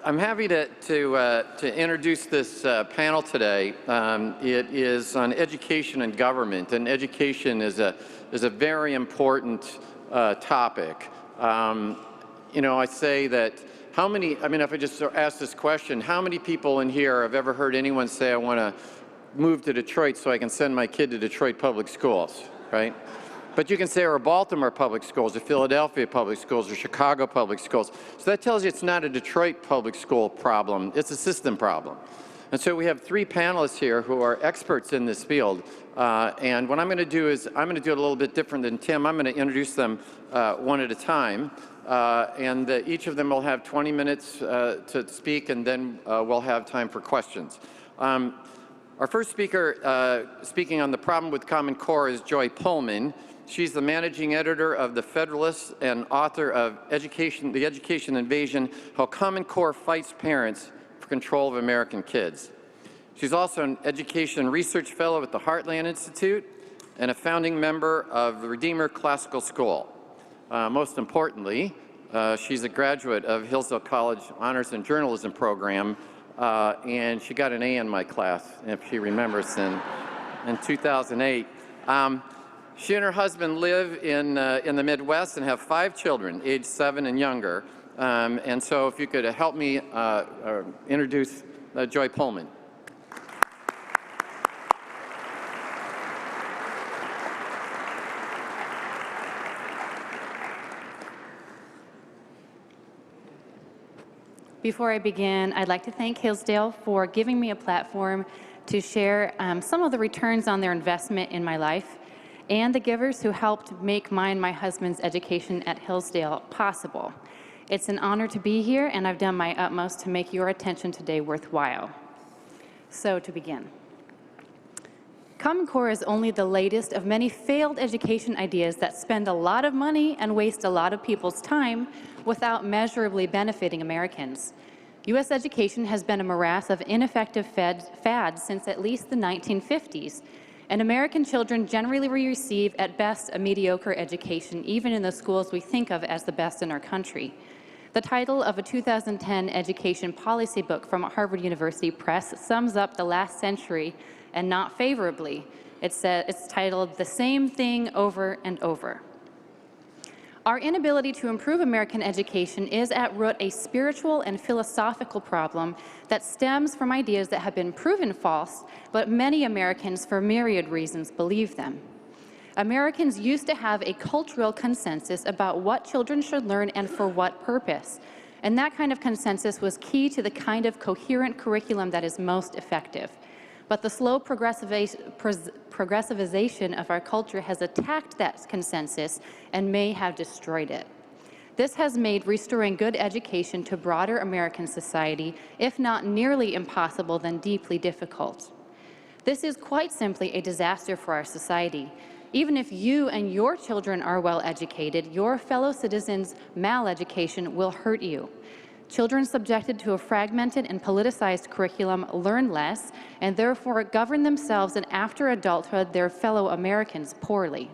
I'm happy to introduce this panel today. It is on education and government, and education is a very important topic. You know, I say that how many, I mean, if I just ask this question, how many people in here have ever heard anyone say, I want to move to Detroit so I can send my kid to Detroit public schools, right? But you can say, or Baltimore public schools, or Philadelphia public schools, or Chicago public schools. So that tells you it's not a Detroit public school problem, it's a system problem. And so we have three panelists here who are experts in this field. And what I'm going to do is, I'm going to do it a little bit different than Tim. I'm going to introduce them one at a time. And each of them will have 20 minutes to speak, and then we'll have time for questions. Our first speaker speaking on the problem with Common Core is Joy Pullmann. She's the managing editor of the Federalist and author of The Education Invasion, How Common Core Fights Parents for Control of American Kids. She's also an education research fellow at the Heartland Institute and a founding member of the Redeemer Classical School. Most importantly, she's a graduate of Hillsdale College Honors in Journalism program, and she got an A in my class, if she remembers, in 2008. She and her husband live in the Midwest and have 5 children, aged 7 and younger. And so if you could help me introduce Joy Pullmann. Before I begin, I'd like to thank Hillsdale for giving me a platform to share some of the returns on their investment in my life, and the givers who helped make mine and my husband's education at Hillsdale possible. It's an honor to be here, and I've done my utmost to make your attention today worthwhile. So to begin. Common Core is only the latest of many failed education ideas that spend a lot of money and waste a lot of people's time without measurably benefiting Americans. U.S. education has been a morass of ineffective fads since at least the 1950s, and American children generally receive at best a mediocre education, even in the schools we think of as the best in our country. The title of a 2010 education policy book from Harvard University Press sums up the last century, and not favorably. It's titled, "The Same Thing Over and Over." Our inability to improve American education is at root a spiritual and philosophical problem that stems from ideas that have been proven false, but many Americans, for myriad reasons, believe them. Americans used to have a cultural consensus about what children should learn and for what purpose, and that kind of consensus was key to the kind of coherent curriculum that is most effective. But the slow progressivization of our culture has attacked that consensus and may have destroyed it. This has made restoring good education to broader American society, if not nearly impossible, then deeply difficult. This is quite simply a disaster for our society. Even if you and your children are well educated, your fellow citizens' maleducation will hurt you. Children subjected to a fragmented and politicized curriculum learn less and therefore govern themselves and after adulthood their fellow Americans poorly.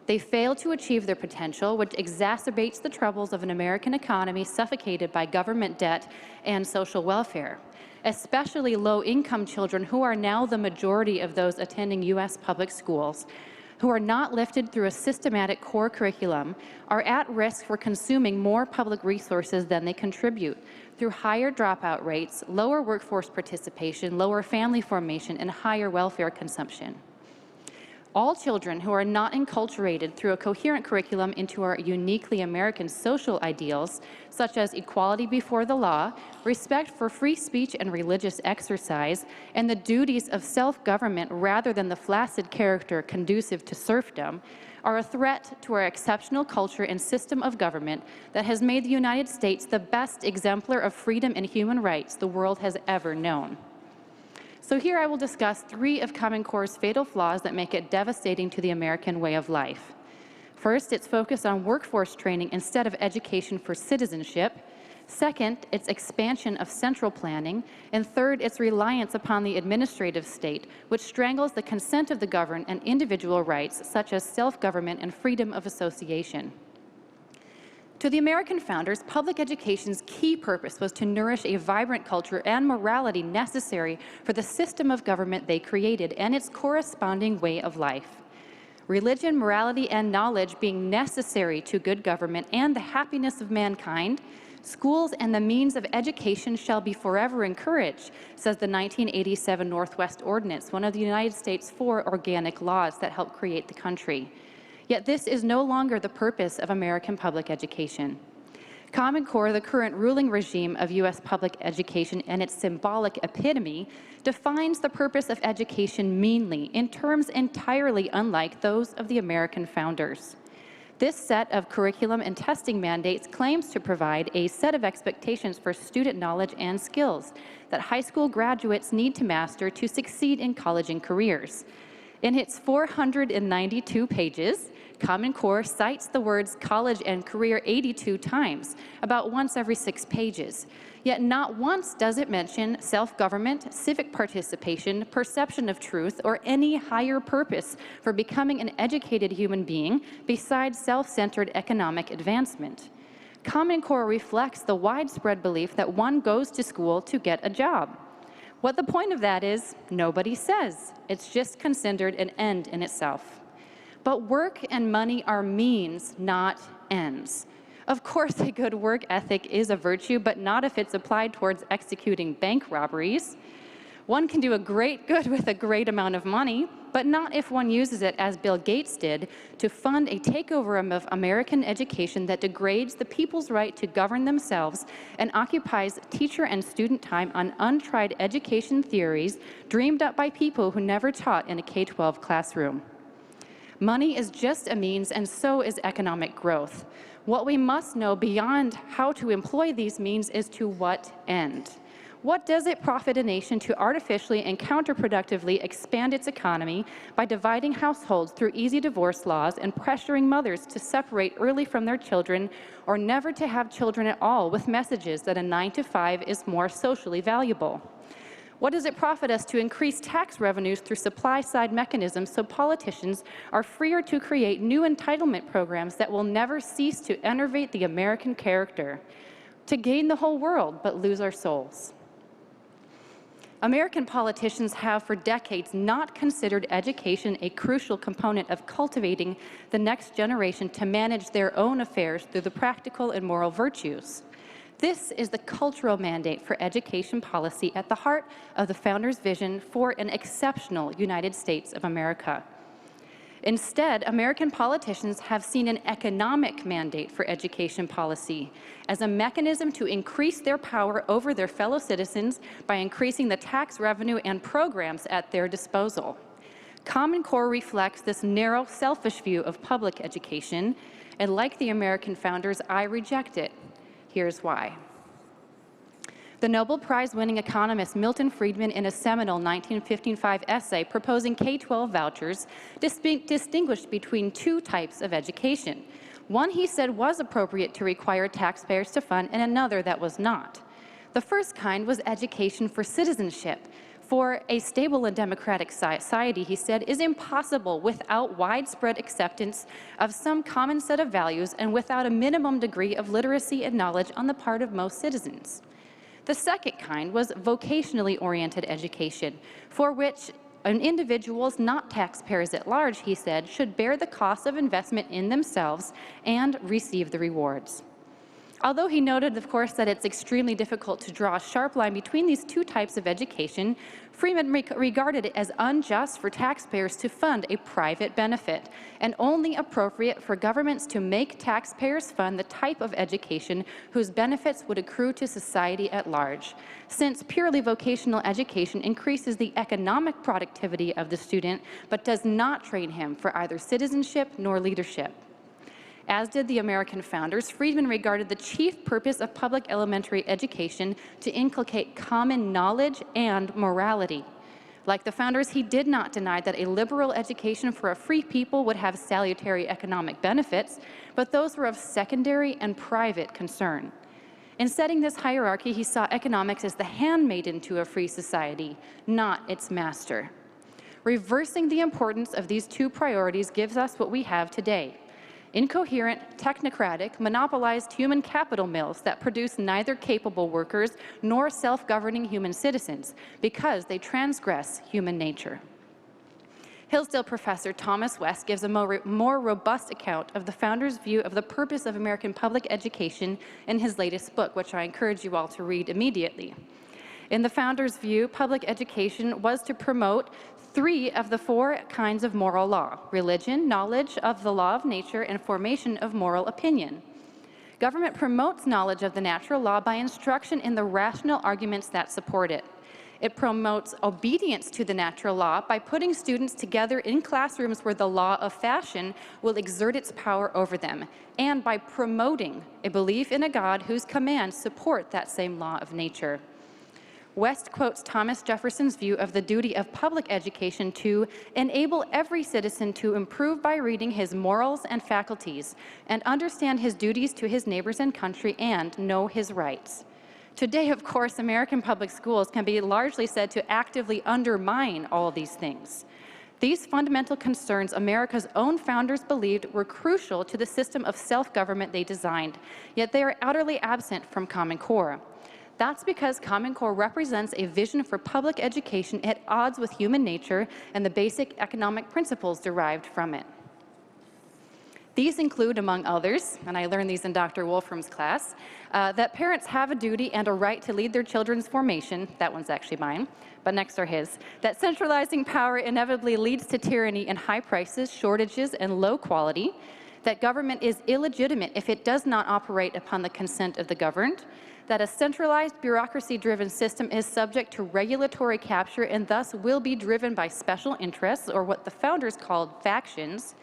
They fail to achieve their potential, which exacerbates the troubles of an American economy suffocated by government debt and social welfare. Especially low-income children, who are now the majority of those attending U.S. public schools, who are not lifted through a systematic core curriculum, are at risk for consuming more public resources than they contribute through higher dropout rates, lower workforce participation, lower family formation, and higher welfare consumption. All children who are not enculturated through a coherent curriculum into our uniquely American social ideals, such as equality before the law, respect for free speech and religious exercise, and the duties of self-government rather than the flaccid character conducive to serfdom, are a threat to our exceptional culture and system of government that has made the United States the best exemplar of freedom and human rights the world has ever known. So here I will discuss 3 of Common Core's fatal flaws that make it devastating to the American way of life. First, its focus on workforce training instead of education for citizenship. Second, its expansion of central planning. And third, its reliance upon the administrative state, which strangles the consent of the governed and individual rights such as self-government and freedom of association. To the American founders, public education's key purpose was to nourish a vibrant culture and morality necessary for the system of government they created and its corresponding way of life. Religion, morality, and knowledge being necessary to good government and the happiness of mankind, schools and the means of education shall be forever encouraged, says the 1987 Northwest Ordinance, one of the United States' 4 organic laws that helped create the country. Yet this is no longer the purpose of American public education. Common Core, the current ruling regime of U.S. public education and its symbolic epitome, defines the purpose of education meanly in terms entirely unlike those of the American founders. This set of curriculum and testing mandates claims to provide a set of expectations for student knowledge and skills that high school graduates need to master to succeed in college and careers. In its 492 pages, Common Core cites the words college and career 82 times, about once every 6 pages. Yet not once does it mention self-government, civic participation, perception of truth, or any higher purpose for becoming an educated human being besides self-centered economic advancement. Common Core reflects the widespread belief that one goes to school to get a job. What the point of that is, nobody says. It's just considered an end in itself. But work and money are means, not ends. Of course, a good work ethic is a virtue, but not if it's applied towards executing bank robberies. One can do a great good with a great amount of money, but not if one uses it, as Bill Gates did, to fund a takeover of American education that degrades the people's right to govern themselves and occupies teacher and student time on untried education theories dreamed up by people who never taught in a K-12 classroom. Money is just a means, and so is economic growth. What we must know beyond how to employ these means is to what end. What does it profit a nation to artificially and counterproductively expand its economy by dividing households through easy divorce laws and pressuring mothers to separate early from their children or never to have children at all with messages that a 9-to-5 is more socially valuable? What does it profit us to increase tax revenues through supply-side mechanisms so politicians are freer to create new entitlement programs that will never cease to enervate the American character, to gain the whole world but lose our souls? American politicians have for decades not considered education a crucial component of cultivating the next generation to manage their own affairs through the practical and moral virtues. This is the cultural mandate for education policy at the heart of the founders' vision for an exceptional United States of America. Instead, American politicians have seen an economic mandate for education policy as a mechanism to increase their power over their fellow citizens by increasing the tax revenue and programs at their disposal. Common Core reflects this narrow, selfish view of public education, and like the American founders, I reject it. Here's why. The Nobel Prize-winning economist Milton Friedman, in a seminal 1955 essay proposing K-12 vouchers, distinguished between 2 types of education. One, he said, was appropriate to require taxpayers to fund, and another that was not. The first kind was education for citizenship. For a stable and democratic society, he said, is impossible without widespread acceptance of some common set of values and without a minimum degree of literacy and knowledge on the part of most citizens. The second kind was vocationally oriented education, for which individuals, not taxpayers at large, he said, should bear the cost of investment in themselves and receive the rewards. Although he noted, of course, that it's extremely difficult to draw a sharp line between these 2 types of education, Friedman regarded it as unjust for taxpayers to fund a private benefit and only appropriate for governments to make taxpayers fund the type of education whose benefits would accrue to society at large, since purely vocational education increases the economic productivity of the student but does not train him for either citizenship nor leadership. As did the American founders, Friedman regarded the chief purpose of public elementary education to inculcate common knowledge and morality. Like the founders, he did not deny that a liberal education for a free people would have salutary economic benefits, but those were of secondary and private concern. In setting this hierarchy, he saw economics as the handmaiden to a free society, not its master. Reversing the importance of these 2 priorities gives us what we have today: Incoherent, technocratic, monopolized human capital mills that produce neither capable workers nor self-governing human citizens because they transgress human nature. Hillsdale professor Thomas West gives a more robust account of the founders' view of the purpose of American public education in his latest book, which I encourage you all to read immediately. In the founders' view, public education was to promote 3 of the 4 kinds of moral law: religion, knowledge of the law of nature, and formation of moral opinion. Government promotes knowledge of the natural law by instruction in the rational arguments that support it. It promotes obedience to the natural law by putting students together in classrooms where the law of fashion will exert its power over them, and by promoting a belief in a God whose commands support that same law of nature. West quotes Thomas Jefferson's view of the duty of public education to enable every citizen to improve by reading his morals and faculties, and understand his duties to his neighbors and country, and know his rights. Today, of course, American public schools can be largely said to actively undermine all these things. These fundamental concerns America's own founders believed were crucial to the system of self-government they designed, yet they are utterly absent from Common Core. That's because Common Core represents a vision for public education at odds with human nature and the basic economic principles derived from it. These include, among others, and I learned these in Dr. Wolfram's class, that parents have a duty and a right to lead their children's formation. That one's actually mine, but next are his. That centralizing power inevitably leads to tyranny and high prices, shortages, and low quality. That government is illegitimate if it does not operate upon the consent of the governed. That a centralized, bureaucracy-driven system is subject to regulatory capture and thus will be driven by special interests, or what the founders called factions,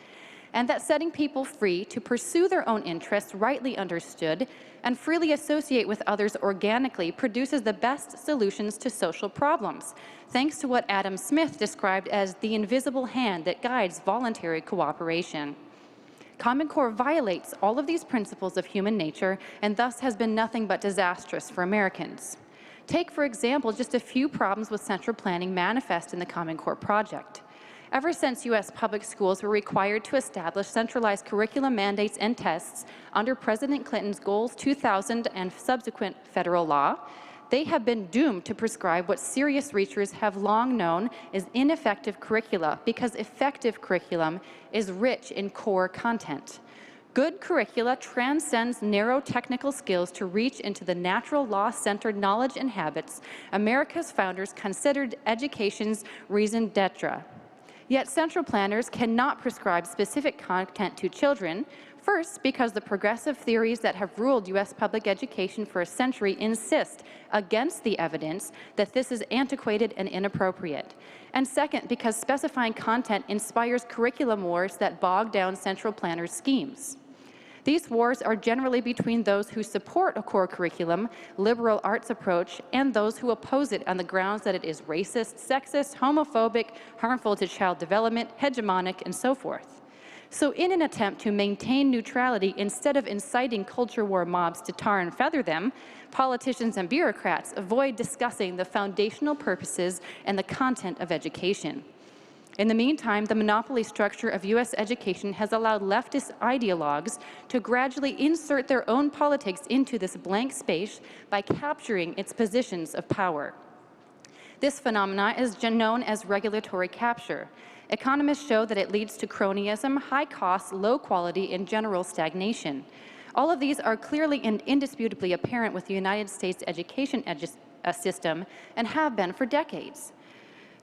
and that setting people free to pursue their own interests rightly understood and freely associate with others organically produces the best solutions to social problems, thanks to what Adam Smith described as the invisible hand that guides voluntary cooperation. Common Core violates all of these principles of human nature and thus has been nothing but disastrous for Americans. Take, for example, just a few problems with central planning manifest in the Common Core project. Ever since U.S. public schools were required to establish centralized curriculum mandates and tests under President Clinton's Goals 2000 and subsequent federal law, they have been doomed to prescribe what serious researchers have long known is ineffective curricula, because effective curriculum is rich in core content. Good curricula transcends narrow technical skills to reach into the natural law-centered knowledge and habits America's founders considered education's raison d'etre. Yet central planners cannot prescribe specific content to children, first because the progressive theories that have ruled U.S. public education for a century insist against the evidence that this is antiquated and inappropriate, and second because specifying content inspires curriculum wars that bog down central planners' schemes. These wars are generally between those who support a core curriculum, liberal arts approach, and those who oppose it on the grounds that it is racist, sexist, homophobic, harmful to child development, hegemonic, and so forth. So in an attempt to maintain neutrality instead of inciting culture war mobs to tar and feather them, politicians and bureaucrats avoid discussing the foundational purposes and the content of education. In the meantime, the monopoly structure of U.S. education has allowed leftist ideologues to gradually insert their own politics into this blank space by capturing its positions of power. This phenomenon is known as regulatory capture. Economists show that it leads to cronyism, high costs, low quality, and general stagnation. All of these are clearly and indisputably apparent with the United States education system and have been for decades.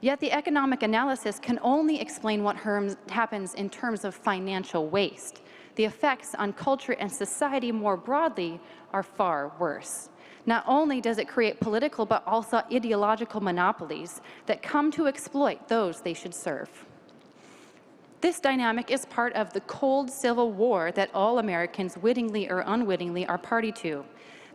Yet the economic analysis can only explain what happens in terms of financial waste. The effects on culture and society more broadly are far worse. Not only does it create political but also ideological monopolies that come to exploit those they should serve. This dynamic is part of the cold civil war that all Americans, wittingly or unwittingly, are party to.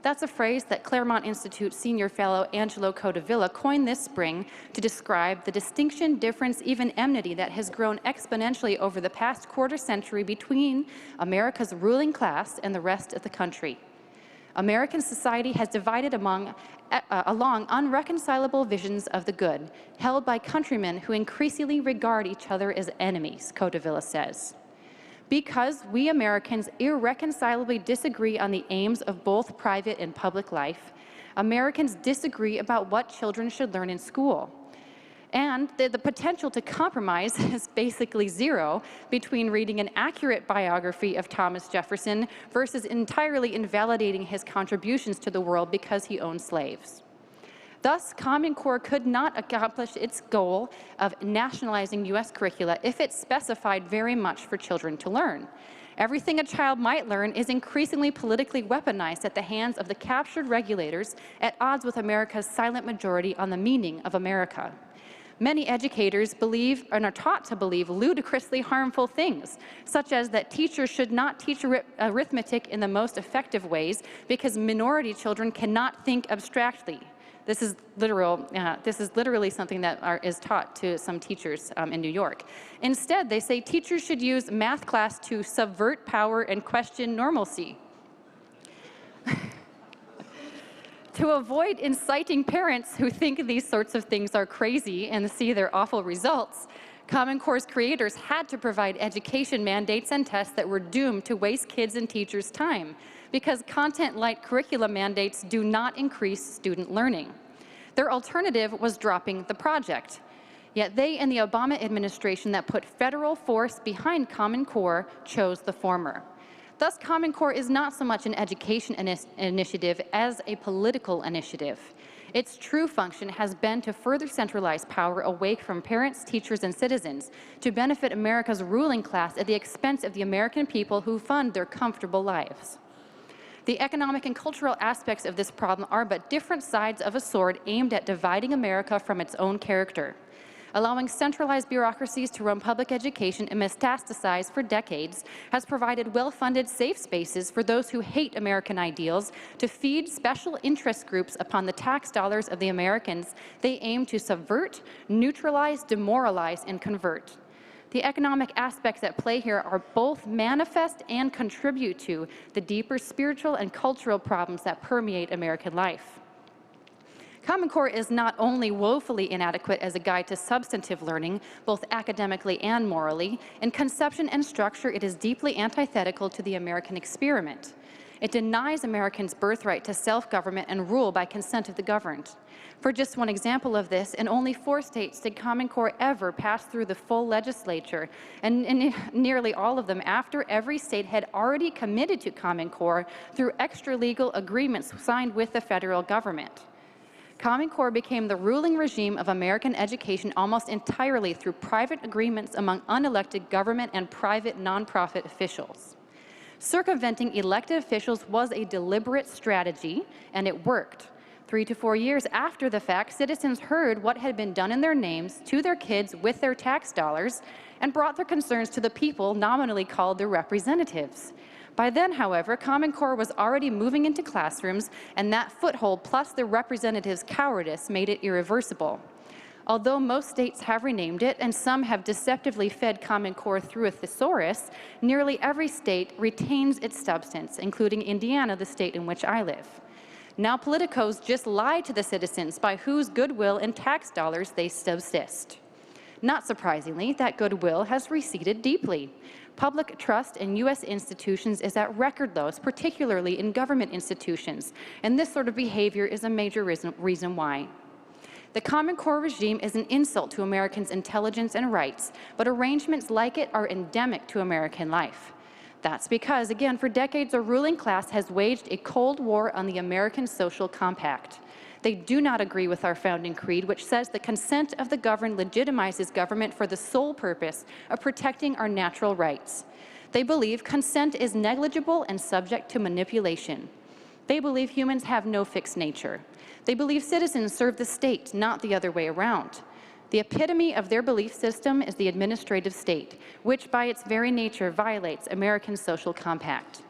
That's a phrase that Claremont Institute senior fellow Angelo Codevilla coined this spring to describe the distinction, difference, even enmity that has grown exponentially over the past quarter century between America's ruling class and the rest of the country. American society has divided along unreconcilable visions of the good, held by countrymen who increasingly regard each other as enemies, Codevilla says. Because we Americans irreconcilably disagree on the aims of both private and public life, Americans disagree about what children should learn in school. And the potential to compromise is basically zero between reading an accurate biography of Thomas Jefferson versus entirely invalidating his contributions to the world because he owned slaves. Thus, Common Core could not accomplish its goal of nationalizing U.S. curricula if it specified very much for children to learn. Everything a child might learn is increasingly politically weaponized at the hands of the captured regulators at odds with America's silent majority on the meaning of America. Many educators believe and are taught to believe ludicrously harmful things, such as that teachers should not teach arithmetic in the most effective ways because minority children cannot think abstractly. This is literally something that is taught to some teachers in New York. Instead, they say teachers should use math class to subvert power and question normalcy. To avoid inciting parents who think these sorts of things are crazy and see their awful results, Common Core's creators had to provide education mandates and tests that were doomed to waste kids' and teachers' time, because content-light curriculum mandates do not increase student learning. Their alternative was dropping the project. Yet they and the Obama administration that put federal force behind Common Core chose the former. Thus, Common Core is not so much an education initiative as a political initiative. Its true function has been to further centralize power away from parents, teachers, and citizens to benefit America's ruling class at the expense of the American people who fund their comfortable lives. The economic and cultural aspects of this problem are but different sides of a sword aimed at dividing America from its own character. Allowing centralized bureaucracies to run public education and metastasize for decades has provided well-funded safe spaces for those who hate American ideals to feed special interest groups upon the tax dollars of the Americans they aim to subvert, neutralize, demoralize, and convert. The economic aspects at play here are both manifest and contribute to the deeper spiritual and cultural problems that permeate American life. Common Core is not only woefully inadequate as a guide to substantive learning, both academically and morally, in conception and structure it is deeply antithetical to the American experiment. It denies Americans' birthright to self-government and rule by consent of the governed. For just one example of this, in only 4 states did Common Core ever pass through the full legislature, and in nearly all of them after every state had already committed to Common Core through extra-legal agreements signed with the federal government. Common Core became the ruling regime of American education almost entirely through private agreements among unelected government and private nonprofit officials. Circumventing elected officials was a deliberate strategy, and it worked. 3 to 4 years after the fact, citizens heard what had been done in their names to their kids with their tax dollars and brought their concerns to the people nominally called their representatives. By then, however, Common Core was already moving into classrooms, and that foothold plus the representatives' cowardice made it irreversible. Although most states have renamed it, and some have deceptively fed Common Core through a thesaurus, nearly every state retains its substance, including Indiana, the state in which I live. Now politicos just lie to the citizens by whose goodwill and tax dollars they subsist. Not surprisingly, that goodwill has receded deeply. Public trust in U.S. institutions is at record lows, particularly in government institutions, and this sort of behavior is a major reason why. The Common Core regime is an insult to Americans' intelligence and rights, but arrangements like it are endemic to American life. That's because, again, for decades, a ruling class has waged a Cold War on the American social compact. They do not agree with our founding creed, which says the consent of the governed legitimizes government for the sole purpose of protecting our natural rights. They believe consent is negligible and subject to manipulation. They believe humans have no fixed nature. They believe citizens serve the state, not the other way around. The epitome of their belief system is the administrative state, which by its very nature violates American social compact.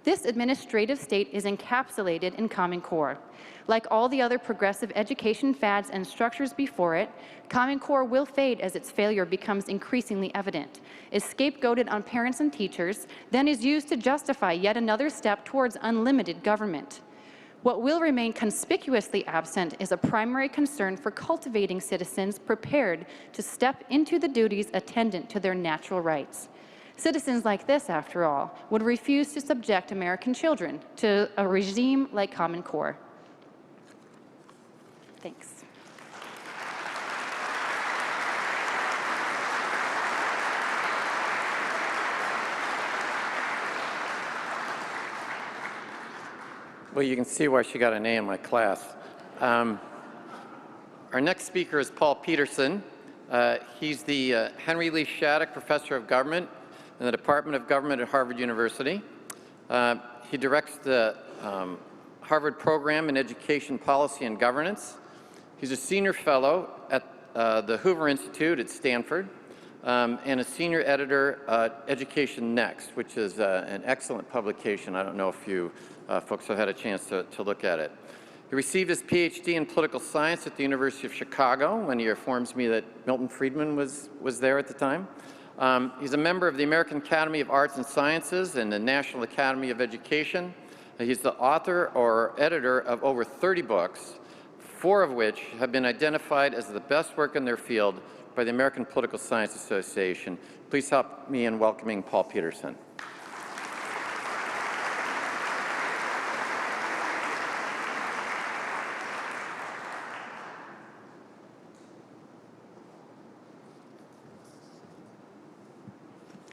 This administrative state is encapsulated in Common Core. Like all the other progressive education fads and structures before it, Common Core will fade as its failure becomes increasingly evident, is scapegoated on parents and teachers, then is used to justify yet another step towards unlimited government. What will remain conspicuously absent is a primary concern for cultivating citizens prepared to step into the duties attendant to their natural rights. Citizens like this, after all, would refuse to subject American children to a regime like Common Core. Thanks. Well, you can see why she got an A in my class. Our next speaker is Paul Peterson. He's the Henry Lee Shattuck Professor of Government in the Department of Government at Harvard University. He directs the Harvard Program in Education Policy and Governance. He's a senior fellow at the Hoover Institute at Stanford and a senior editor at Education Next, which is an excellent publication. I don't know if you folks have had a chance to look at it. He received his PhD in political science at the University of Chicago, and he informs me that Milton Friedman was there at the time. He's a member of the American Academy of Arts and Sciences and the National Academy of Education. He's the author or editor of over 30 books, 4 of which have been identified as the best work in their field by the American Political Science Association. Please help me in welcoming Paul Peterson.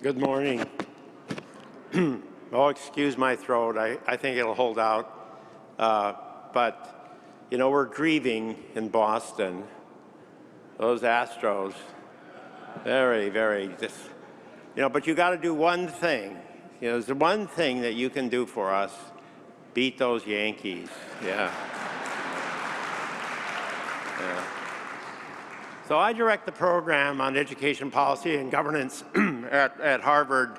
Good morning. Oh, excuse my throat. I think it'll hold out. But, you know, we're grieving in Boston. Those Astros, very, but you got to do one thing. You know, there's the one thing that you can do for us. Beat those Yankees. Yeah. So I direct the program on education policy and governance at Harvard.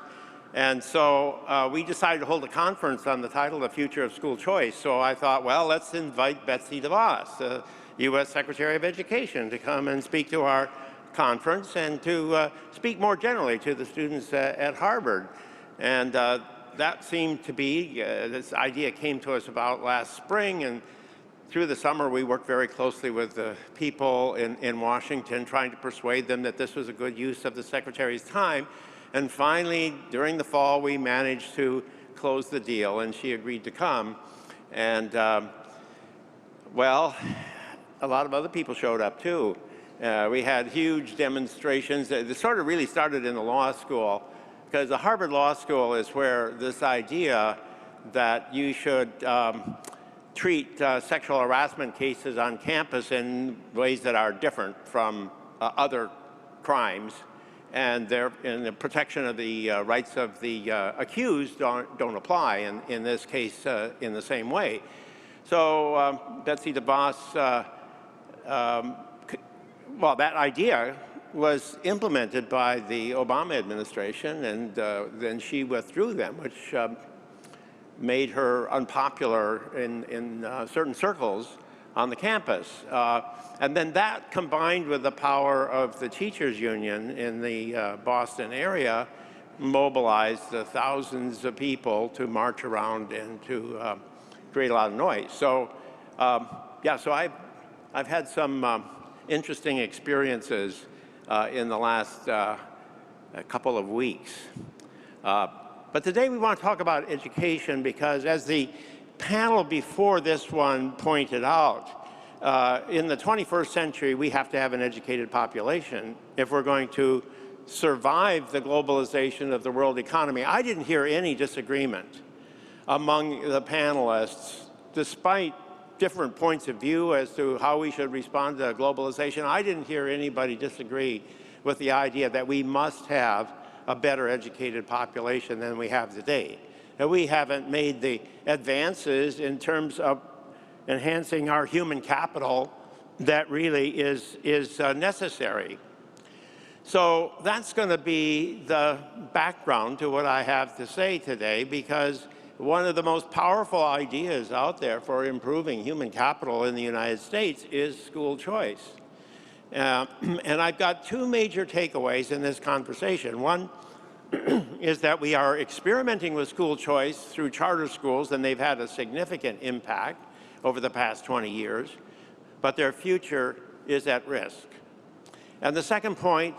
And so we decided to hold a conference on the title, The Future of School Choice. So I thought, well, let's invite Betsy DeVos, the U.S. Secretary of Education, to come and speak to our conference and to speak more generally to the students at Harvard. And that seemed to be, this idea came to us about last spring, and through the summer we worked very closely with the people in Washington, trying to persuade them that this was a good use of the Secretary's time. And finally, during the fall, we managed to close the deal, and she agreed to come. And, well, a lot of other people showed up, too. We had huge demonstrations. It sort of really started in the law school, because the Harvard Law School is where this idea that you should treat sexual harassment cases on campus in ways that are different from other crimes, and the protection of the rights of the accused don't apply in this case in the same way. So Betsy DeVos, well, that idea was implemented by the Obama administration, and then she withdrew them, which made her unpopular in certain circles on the campus. And then that, combined with the power of the teachers union in the Boston area, mobilized thousands of people to march around and to create a lot of noise. So yeah, so I've had some interesting experiences in the last couple of weeks. But today we want to talk about education because, as the panel before this one pointed out, in the 21st century we have to have an educated population if we're going to survive the globalization of the world economy. I didn't hear any disagreement among the panelists, despite different points of view as to how we should respond to globalization. I didn't hear anybody disagree with the idea that we must have a better educated population than we have today. And we haven't made the advances in terms of enhancing our human capital that really is necessary. So that's going to be the background to what I have to say today, because one of the most powerful ideas out there for improving human capital in the United States is school choice. And I've got 2 major takeaways in this conversation. One is that we are experimenting with school choice through charter schools, and they've had a significant impact over the past 20 years, but their future is at risk. And the second point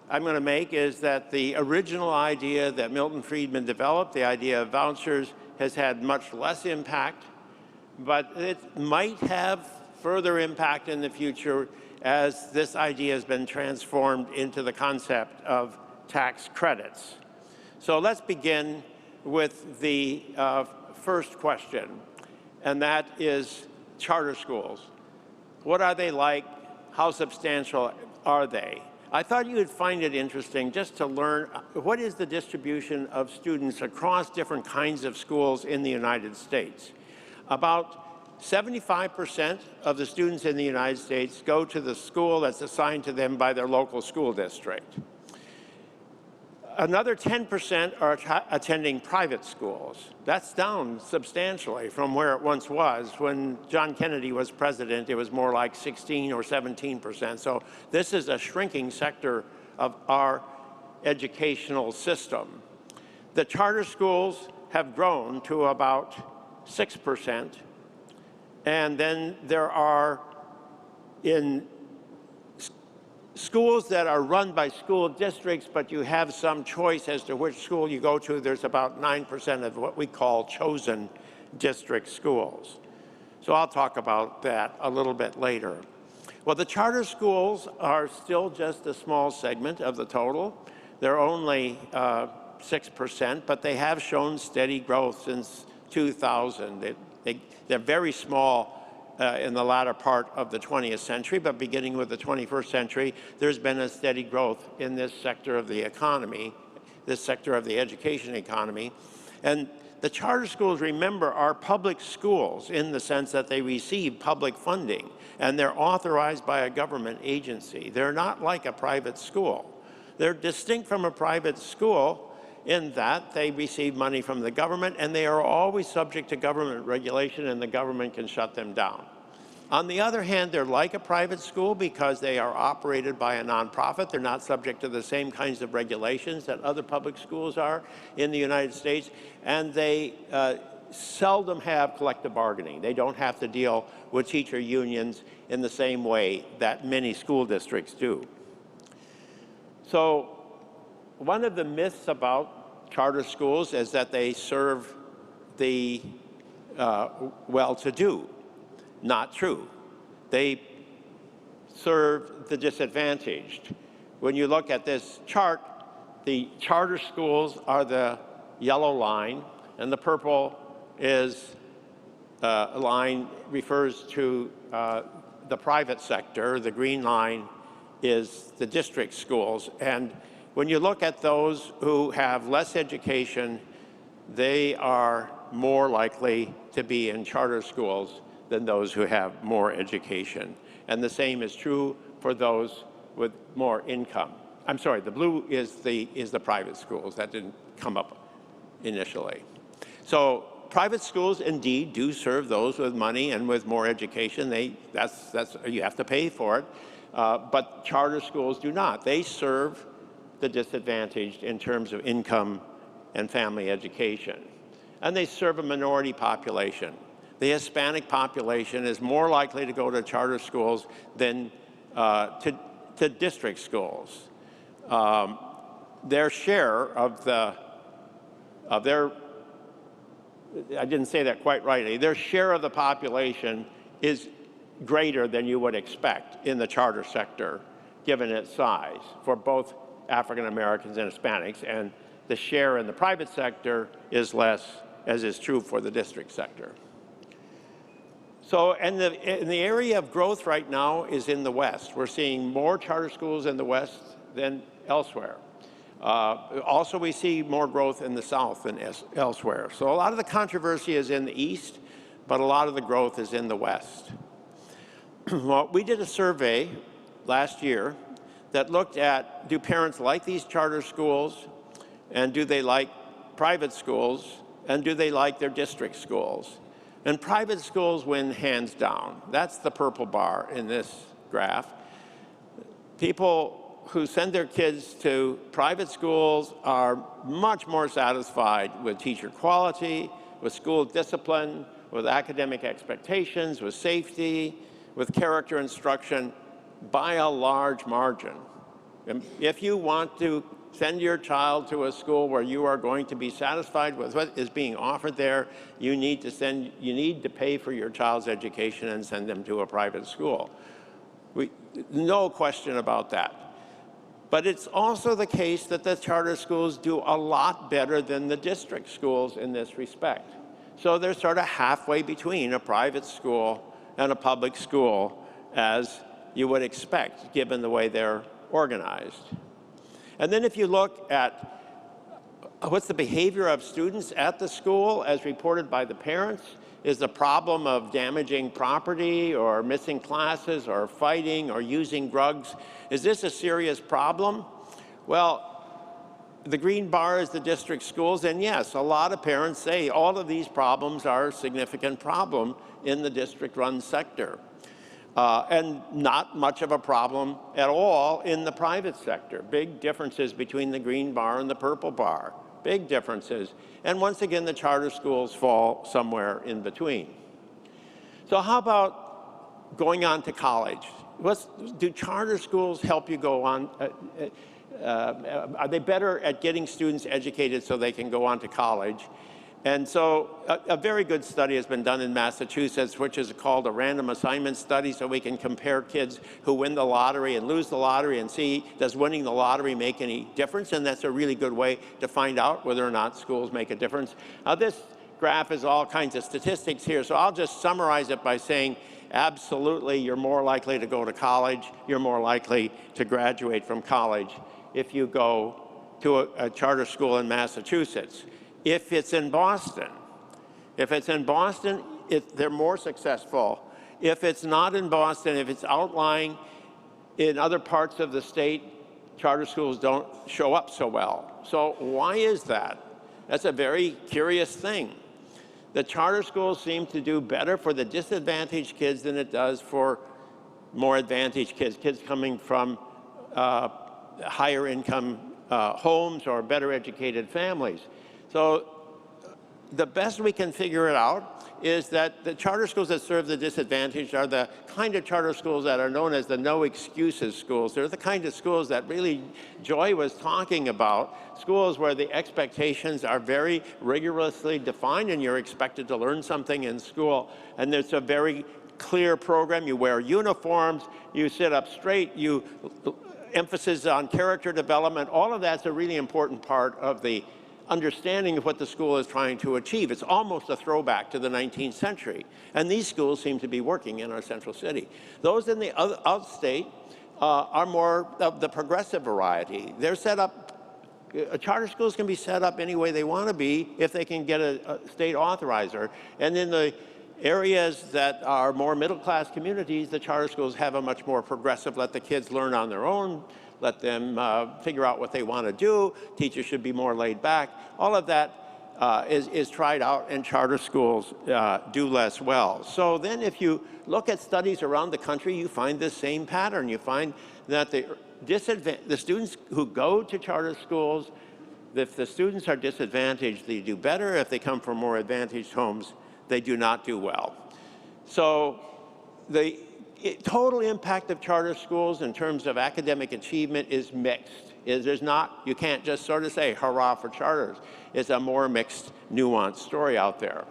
I'm going to make is that the original idea that Milton Friedman developed, the idea of vouchers, has had much less impact, but it might have further impact in the future as this idea has been transformed into the concept of tax credits. So let's begin with the first question, and that is charter schools. What are they like? How substantial are they? I thought you would find it interesting just to learn what is the distribution of students across different kinds of schools in the United States. About 75% of the students in the United States go to the school that's assigned to them by their local school district. Another 10% are attending private schools. That's down substantially from where it once was. When John Kennedy was president, it was more like 16 or 17%. So this is a shrinking sector of our educational system. The charter schools have grown to about 6%. And then there are in schools that are run by school districts, but you have some choice as to which school you go to. There's about 9% of what we call chosen district schools. So I'll talk about that a little bit later. Well, the charter schools are still just a small segment of the total. They're only 6%, but they have shown steady growth since 2000. They're very small in the latter part of the 20th century, but beginning with the 21st century, there's been a steady growth in this sector of the economy, this sector of the education economy. And the charter schools, remember, are public schools in the sense that they receive public funding, and they're authorized by a government agency. They're not like a private school. They're distinct from a private school in that they receive money from the government, and they are always subject to government regulation, and the government can shut them down. On the other hand, they're like a private school because they are operated by a nonprofit. They're not subject to the same kinds of regulations that other public schools are in the United States, and they seldom have collective bargaining. They don't have to deal with teacher unions in the same way that many school districts do. So one of the myths about charter schools is that they serve the well-to-do. Not true. They serve the disadvantaged. When you look at this chart, the charter schools are the yellow line, and the purple is a line refers to the private sector. The green line is the district schools. And when you look at those who have less education, they are more likely to be in charter schools than those who have more education. And the same is true for those with more income. I'm sorry, the blue is the private schools. That didn't come up initially. So private schools indeed do serve those with money and with more education. That's you have to pay for it. But charter schools do not. They serve the disadvantaged in terms of income and family education. And they serve a minority population. The Hispanic population is more likely to go to charter schools than to district schools. Their share of their, I didn't say that quite rightly, their share of the population is greater than you would expect in the charter sector, given its size, for both African Americans and Hispanics, and the share in the private sector is less, as is true for the district sector. So, and the area of growth right now is in the West. We're seeing more charter schools in the West than elsewhere. Also, we see more growth in the South than elsewhere. So a lot of the controversy is in the East, but a lot of the growth is in the West. Well, we did a survey last year that looked at, do parents like these charter schools, and do they like private schools, and do they like their district schools? And private schools win hands down. That's the purple bar in this graph. People who send their kids to private schools are much more satisfied with teacher quality, with school discipline, with academic expectations, with safety, with character instruction, by a large margin. And if you want to send your child to a school where you are going to be satisfied with what is being offered there, you need to pay for your child's education and send them to a private school. No question about that. But it's also the case that the charter schools do a lot better than the district schools in this respect. So they're sort of halfway between a private school and a public school, as you would expect, given the way they're organized. And then if you look at what's the behavior of students at the school as reported by the parents, is the problem of damaging property or missing classes or fighting or using drugs, is this a serious problem? Well, the green bar is the district schools, and yes, a lot of parents say all of these problems are a significant problem in the district-run sector. And not much of a problem at all in the private sector. Big differences between the green bar and the purple bar. Big differences. And once again, the charter schools fall somewhere in between. So how about going on to college? Do charter schools help you go on? Are they better at getting students educated so they can go on to college? And so a very good study has been done in Massachusetts, which is called a random assignment study, so we can compare kids who win the lottery and lose the lottery and see, does winning the lottery make any difference? And that's a really good way to find out whether or not schools make a difference. Now, this graph is all kinds of statistics here, so I'll just summarize it by saying, absolutely, you're more likely to go to college, you're more likely to graduate from college if you go to a charter school in Massachusetts. If it's in Boston, they're more successful. If it's not in Boston, if it's outlying in other parts of the state, charter schools don't show up so well. So why is that? That's a very curious thing. The charter schools seem to do better for the disadvantaged kids than it does for more advantaged kids, kids coming from higher income homes or better educated families. So the best we can figure it out is that the charter schools that serve the disadvantaged are the kind of charter schools that are known as the no excuses schools. They're the kind of schools that really Joy was talking about, schools where the expectations are very rigorously defined and you're expected to learn something in school. And there's a very clear program. You wear uniforms, you sit up straight, you emphasis on character development. All of that's a really important part of the understanding of what the school is trying to achieve. It's almost a throwback to the 19th century. And these schools seem to be working in our central city. Those in the outstate are more of the progressive variety. They're set up, charter schools can be set up any way they want to be if they can get a state authorizer. And in the areas that are more middle-class communities, the charter schools have a much more progressive, let the kids learn on their own, let them figure out what they want to do. Teachers should be more laid back. All of that is tried out, and charter schools do less well. So then if you look at studies around the country, you find the same pattern. You find that the students who go to charter schools, if the students are disadvantaged, they do better. If they come from more advantaged homes, they do not do well. So the total impact of charter schools in terms of academic achievement is mixed. You can't just sort of say, hurrah for charters. It's a more mixed, nuanced story out there.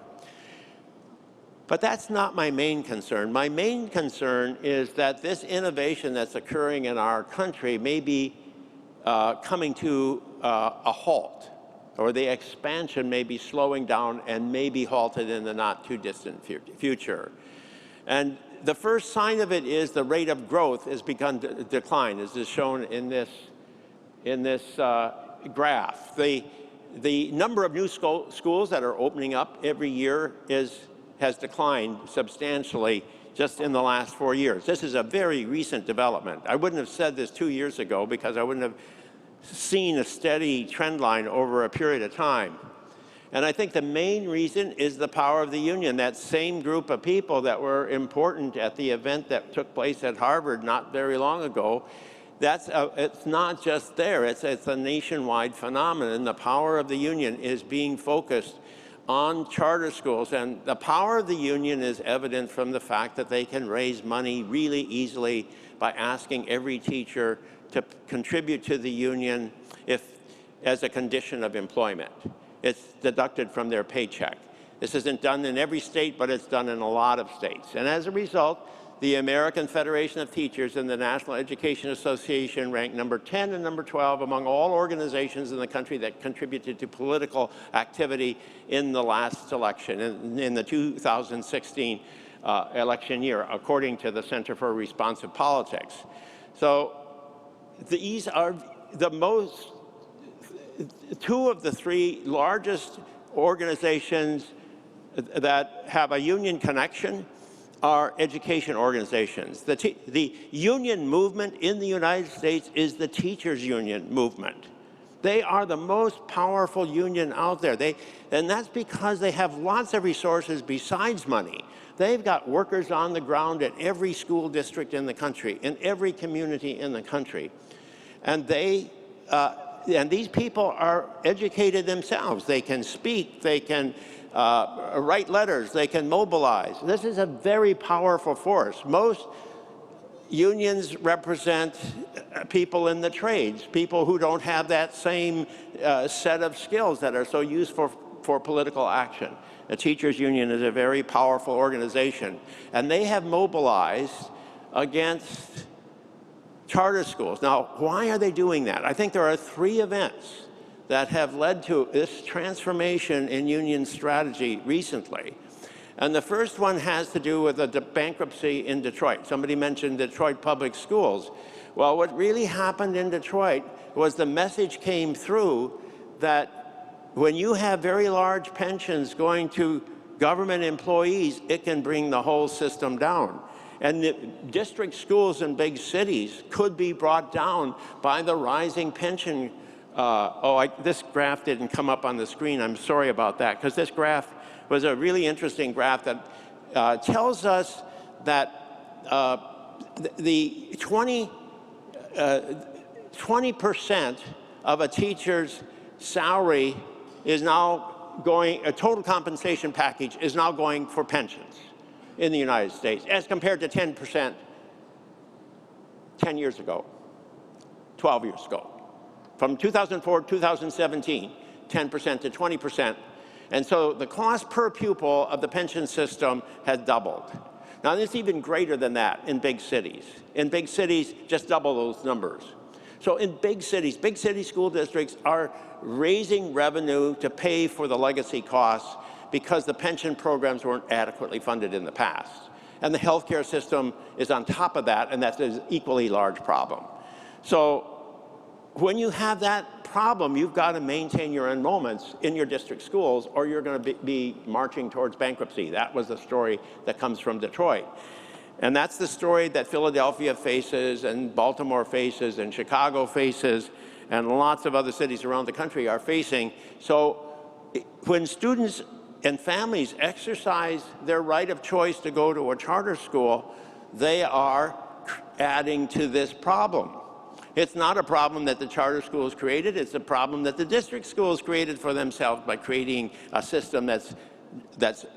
But that's not my main concern. My main concern is that this innovation that's occurring in our country may be coming to a halt, or the expansion may be slowing down and may be halted in the not too distant future. And the first sign of it is the rate of growth has begun to decline, as is shown in this graph. The number of new schools that are opening up every year has declined substantially just in the last 4 years. This is a very recent development. I wouldn't have said this 2 years ago because I wouldn't have seen a steady trend line over a period of time. And I think the main reason is the power of the union. That same group of people that were important at the event that took place at Harvard not very long ago, it's not just there, it's a nationwide phenomenon. The power of the union is being focused on charter schools. And the power of the union is evident from the fact that they can raise money really easily by asking every teacher to contribute to the union as a condition of employment. It's deducted from their paycheck. This isn't done in every state, but it's done in a lot of states. And as a result, the American Federation of Teachers and the National Education Association ranked number 10 and number 12 among all organizations in the country that contributed to political activity in the last election, in the 2016 election year, according to the Center for Responsive Politics. So these are two of the three largest organizations that have a union connection are education organizations. The union movement in the United States is the teachers' union movement. They are the most powerful union out there. And that's because they have lots of resources besides money. They've got workers on the ground at every school district in the country, in every community in the country. And these people are educated themselves. They can speak, they can write letters, they can mobilize. This is a very powerful force. Most unions represent people in the trades, people who don't have that same set of skills that are so useful for political action. The teachers union is a very powerful organization, and they have mobilized against charter schools. Now, why are they doing that? I think there are three events that have led to this transformation in union strategy recently. And the first one has to do with the bankruptcy in Detroit. Somebody mentioned Detroit Public Schools. Well, what really happened in Detroit was the message came through that when you have very large pensions going to government employees, it can bring the whole system down. And the district schools in big cities could be brought down by the rising pension. This graph didn't come up on the screen. I'm sorry about that, because this graph was a really interesting graph that tells us that the 20% of a teacher's salary is now going, a total compensation package is now going for pensions in the United States, as compared to 10% 10 years ago, 12 years ago. From 2004 to 2017, 10% to 20%. And so the cost per pupil of the pension system has doubled. Now, it's even greater than that in big cities. In big cities, just double those numbers. So in big city school districts are raising revenue to pay for the legacy costs because the pension programs weren't adequately funded in the past. And the healthcare system is on top of that, and that's an equally large problem. So when you have that problem, you've got to maintain your enrollments in your district schools, or you're going to be marching towards bankruptcy. That was the story that comes from Detroit. And that's the story that Philadelphia faces, and Baltimore faces, and Chicago faces, and lots of other cities around the country are facing. So when students and families exercise their right of choice to go to a charter school, they are adding to this problem. It's not a problem that the charter schools created. It's a problem that the district schools created for themselves by creating a system that's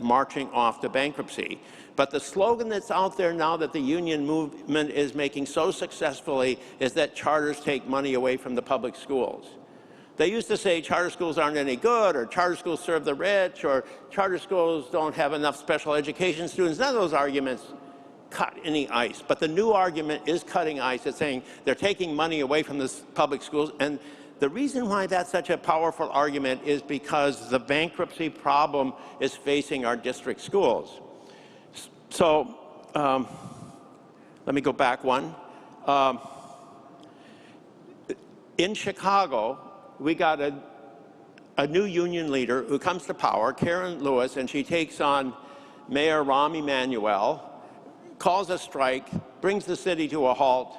marching off to bankruptcy. But the slogan that's out there now that the union movement is making so successfully is that charters take money away from the public schools. They used to say charter schools aren't any good, or charter schools serve the rich, or charter schools don't have enough special education students. None of those arguments cut any ice. But the new argument is cutting ice. It's saying they're taking money away from the public schools. And the reason why that's such a powerful argument is because the bankruptcy problem is facing our district schools. So let me go back one. In Chicago, we got a new union leader who comes to power, Karen Lewis, and she takes on Mayor Rahm Emanuel, calls a strike, brings the city to a halt.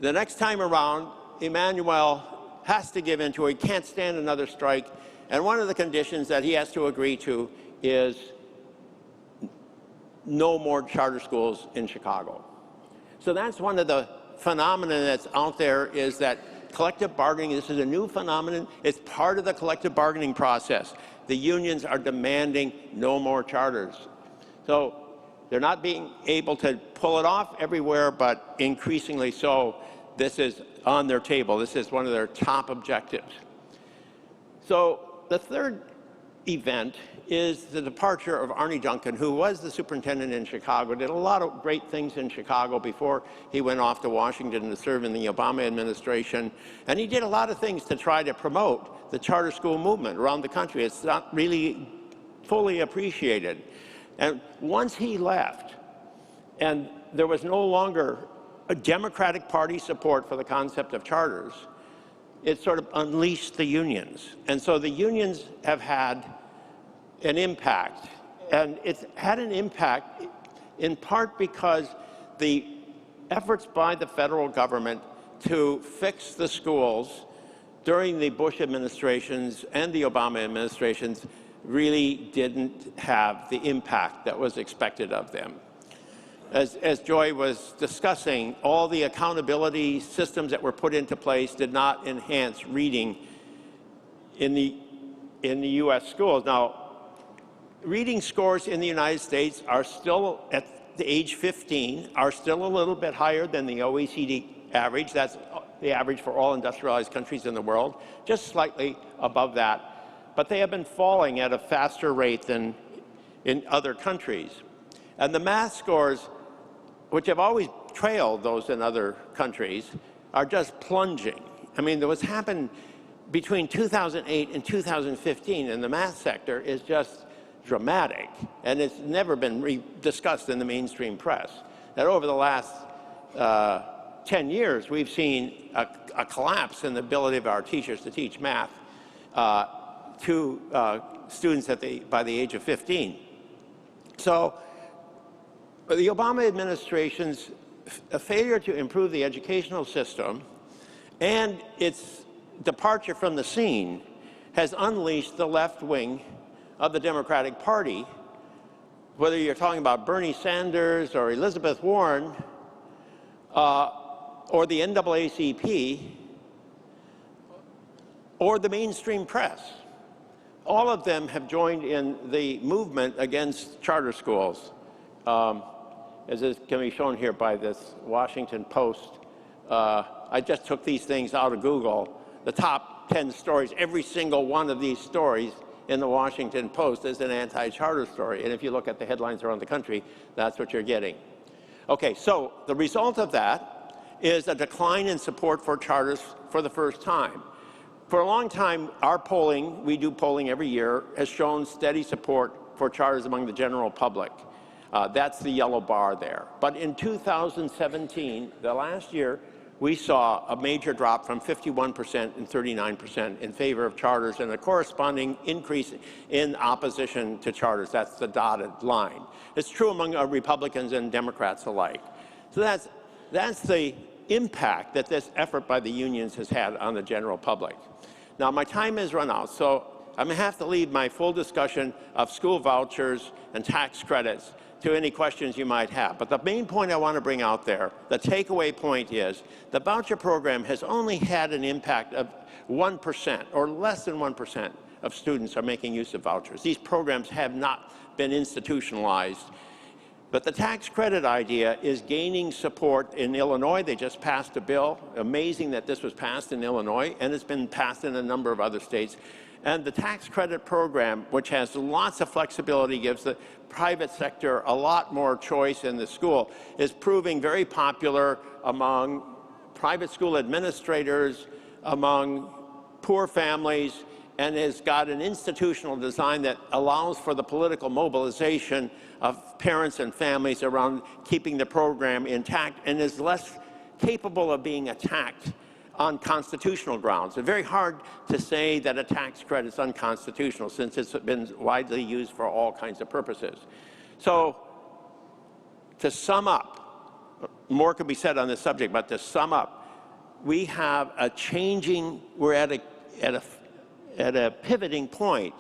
The next time around, Emanuel has to give in to it. He can't stand another strike. And one of the conditions that he has to agree to is no more charter schools in Chicago. So that's one of the phenomena that's out there, is that collective bargaining, this is a new phenomenon. It's part of the collective bargaining process. The unions are demanding no more charters. So they're not being able to pull it off everywhere, but increasingly so. this is on their table. This is one of their top objectives. So the third event is the departure of Arne Duncan, who was the superintendent in Chicago, did a lot of great things in Chicago before he went off to Washington to serve in the Obama administration. And he did a lot of things to try to promote the charter school movement around the country. It's not really fully appreciated. And once he left, and there was no longer a Democratic Party support for the concept of charters, it sort of unleashed the unions. And so the unions have had an impact. And it's had an impact in part because the efforts by the federal government to fix the schools during the Bush administrations and the Obama administrations really didn't have the impact that was expected of them. As Joy was discussing, all the accountability systems that were put into place did not enhance reading in the U.S. schools. Now, reading scores in the United States are still, at the age 15, are still a little bit higher than the OECD average. That's the average for all industrialized countries in the world, just slightly above that. But they have been falling at a faster rate than in other countries. And the math scores, which have always trailed those in other countries, are just plunging. I mean, what's happened between 2008 and 2015 in the math sector is just dramatic, and it's never been discussed in the mainstream press. That over the last 10 years, we've seen a collapse in the ability of our teachers to teach math to students by the age of 15. So the Obama administration's failure to improve the educational system and its departure from the scene has unleashed the left wing of the Democratic Party, whether you're talking about Bernie Sanders or Elizabeth Warren or the NAACP or the mainstream press. All of them have joined in the movement against charter schools. As is can be shown here by this Washington Post. I just took these things out of Google. The top 10 stories, every single one of these stories in the Washington Post is an anti-charter story. And if you look at the headlines around the country, that's what you're getting. Okay, so the result of that is a decline in support for charters for the first time. For a long time, our polling, we do polling every year, has shown steady support for charters among the general public. That's the yellow bar there. But in 2017, the last year, we saw a major drop from 51% and 39% in favor of charters and a corresponding increase in opposition to charters. That's the dotted line. It's true among Republicans and Democrats alike. So that's the impact that this effort by the unions has had on the general public. Now, my time has run out, so I'm going to have to leave my full discussion of school vouchers and tax credits to any questions you might have. But the main point I want to bring out there, the takeaway point is, the voucher program has only had an impact of 1% or less than 1% of students are making use of vouchers. These programs have not been institutionalized. But the tax credit idea is gaining support in Illinois. They just passed a bill. Amazing that this was passed in Illinois, and it's been passed in a number of other states. And the tax credit program, which has lots of flexibility, gives the private sector a lot more choice in the school, is proving very popular among private school administrators, among poor families, and has got an institutional design that allows for the political mobilization of parents and families around keeping the program intact, and is less capable of being attacked on constitutional grounds. It's very hard to say that a tax credit is unconstitutional since it's been widely used for all kinds of purposes. So to sum up, more could be said on this subject, but to sum up, we have a changing, we're at a pivoting point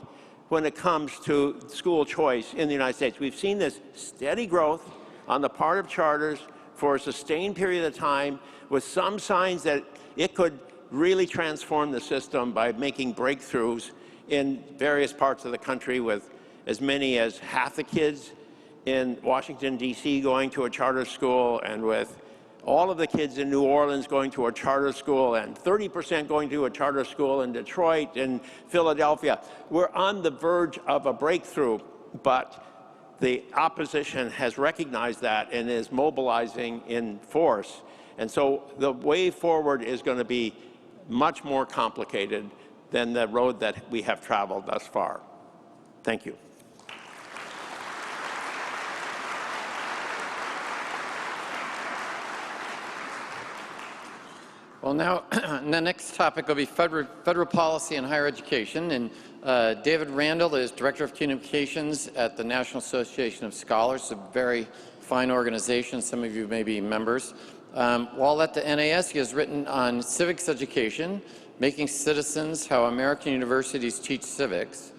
when it comes to school choice in the United States. We've seen this steady growth on the part of charters for a sustained period of time, with some signs that it could really transform the system by making breakthroughs in various parts of the country, with as many as half the kids in Washington, D.C. going to a charter school, and with all of the kids in New Orleans going to a charter school and 30% going to a charter school in Detroit and Philadelphia. We're on the verge of a breakthrough, but the opposition has recognized that and is mobilizing in force. And so the way forward is going to be much more complicated than the road that we have traveled thus far. Thank you. Well, now, the next topic will be federal policy and higher education. And David Randall is Director of Communications at the National Association of Scholars, a very fine organization. Some of you may be members. While at the NAS, he has written on civics education, making citizens, how American universities teach civics,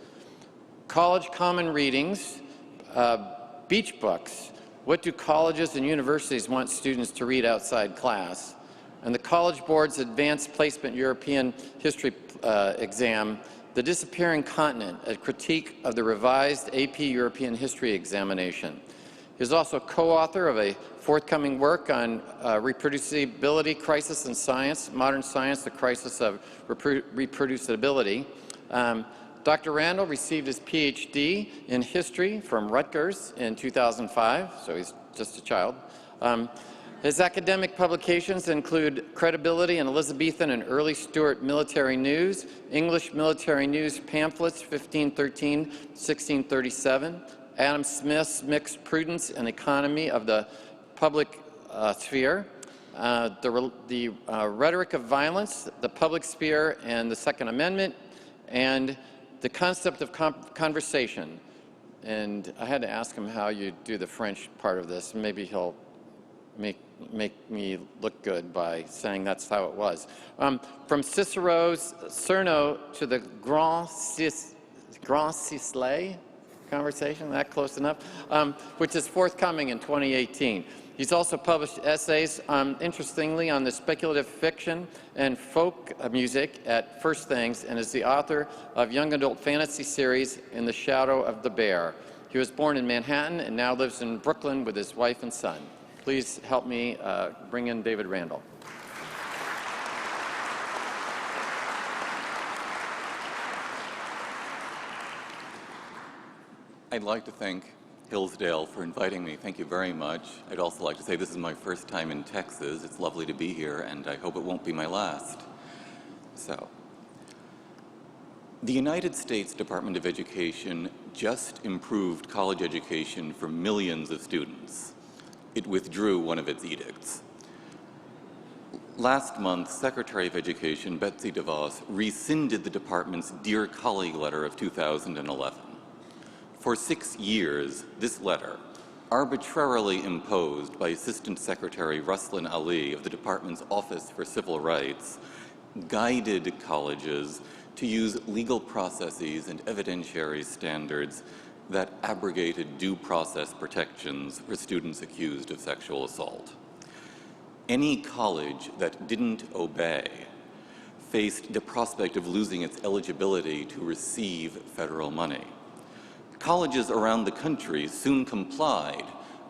college common readings, beach books, what do colleges and universities want students to read outside class, and the College Board's Advanced Placement European History exam, The Disappearing Continent, a critique of the revised AP European History examination. He is also co-author of a forthcoming work on reproducibility crisis in science, modern science, the crisis of reproducibility. Dr. Randall received his PhD in history from Rutgers in 2005, so he's just a child. His academic publications include Credibility in Elizabethan and Early Stuart Military News, English Military News Pamphlets 1513-1637, Adam Smith's Mixed Prudence and Economy of the Public Sphere, the Rhetoric of Violence, the Public Sphere and the Second Amendment, and the Concept of Conversation. And I had to ask him how you do the French part of this. Maybe he'll make me look good by saying that's how it was. From Cicero's Cerno to the Grand Sisley conversation, that close enough, which is forthcoming in 2018. He's also published essays, interestingly, on the speculative fiction and folk music at First Things, and is the author of young adult fantasy series In the Shadow of the Bear. He was born in Manhattan and now lives in Brooklyn with his wife and son. Please help me bring in David Randall. I'd like to thank Hillsdale for inviting me. Thank you very much. I'd also like to say this is my first time in Texas. It's lovely to be here, and I hope it won't be my last. So, the United States Department of Education just improved college education for millions of students. It withdrew one of its edicts. Last month, Secretary of Education Betsy DeVos rescinded the department's Dear Colleague letter of 2011. For 6 years, this letter, arbitrarily imposed by Assistant Secretary Ruslan Ali of the department's Office for Civil Rights, guided colleges to use legal processes and evidentiary standards that abrogated due process protections for students accused of sexual assault. Any college that didn't obey faced the prospect of losing its eligibility to receive federal money. Colleges around the country soon complied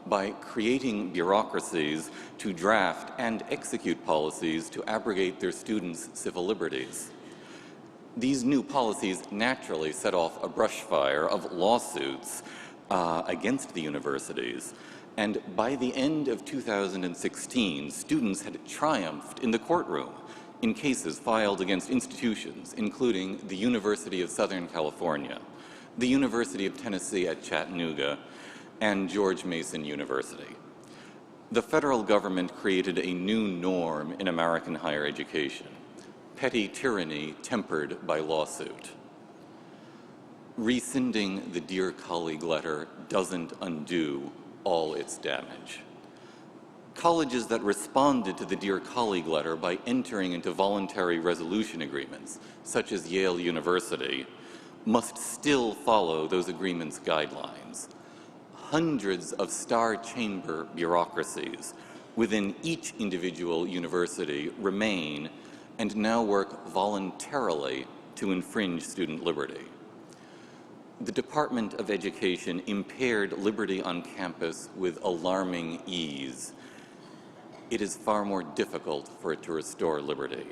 by creating bureaucracies to draft and execute policies to abrogate their students' civil liberties. These new policies naturally set off a brush fire of lawsuits against the universities, and by the end of 2016, students had triumphed in the courtroom in cases filed against institutions, including the University of Southern California, the University of Tennessee at Chattanooga, and George Mason University. The federal government created a new norm in American higher education: petty tyranny tempered by lawsuit. Rescinding the Dear Colleague letter doesn't undo all its damage. Colleges that responded to the Dear Colleague letter by entering into voluntary resolution agreements, such as Yale University, must still follow those agreements' guidelines. Hundreds of star chamber bureaucracies within each individual university remain and now work voluntarily to infringe student liberty. The Department of Education impaired liberty on campus with alarming ease. it is far more difficult for it to restore liberty.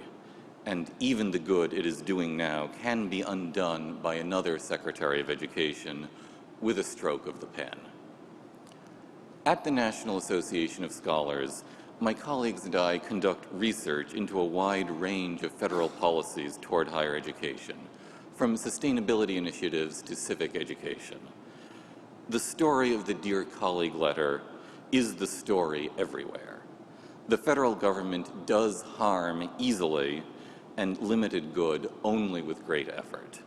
And even the good it is doing now can be undone by another Secretary of Education with a stroke of the pen. At the National Association of Scholars, my colleagues and I conduct research into a wide range of federal policies toward higher education, from sustainability initiatives to civic education. The story of the Dear Colleague letter is the story everywhere. The federal government does harm easily and limited good only with great effort.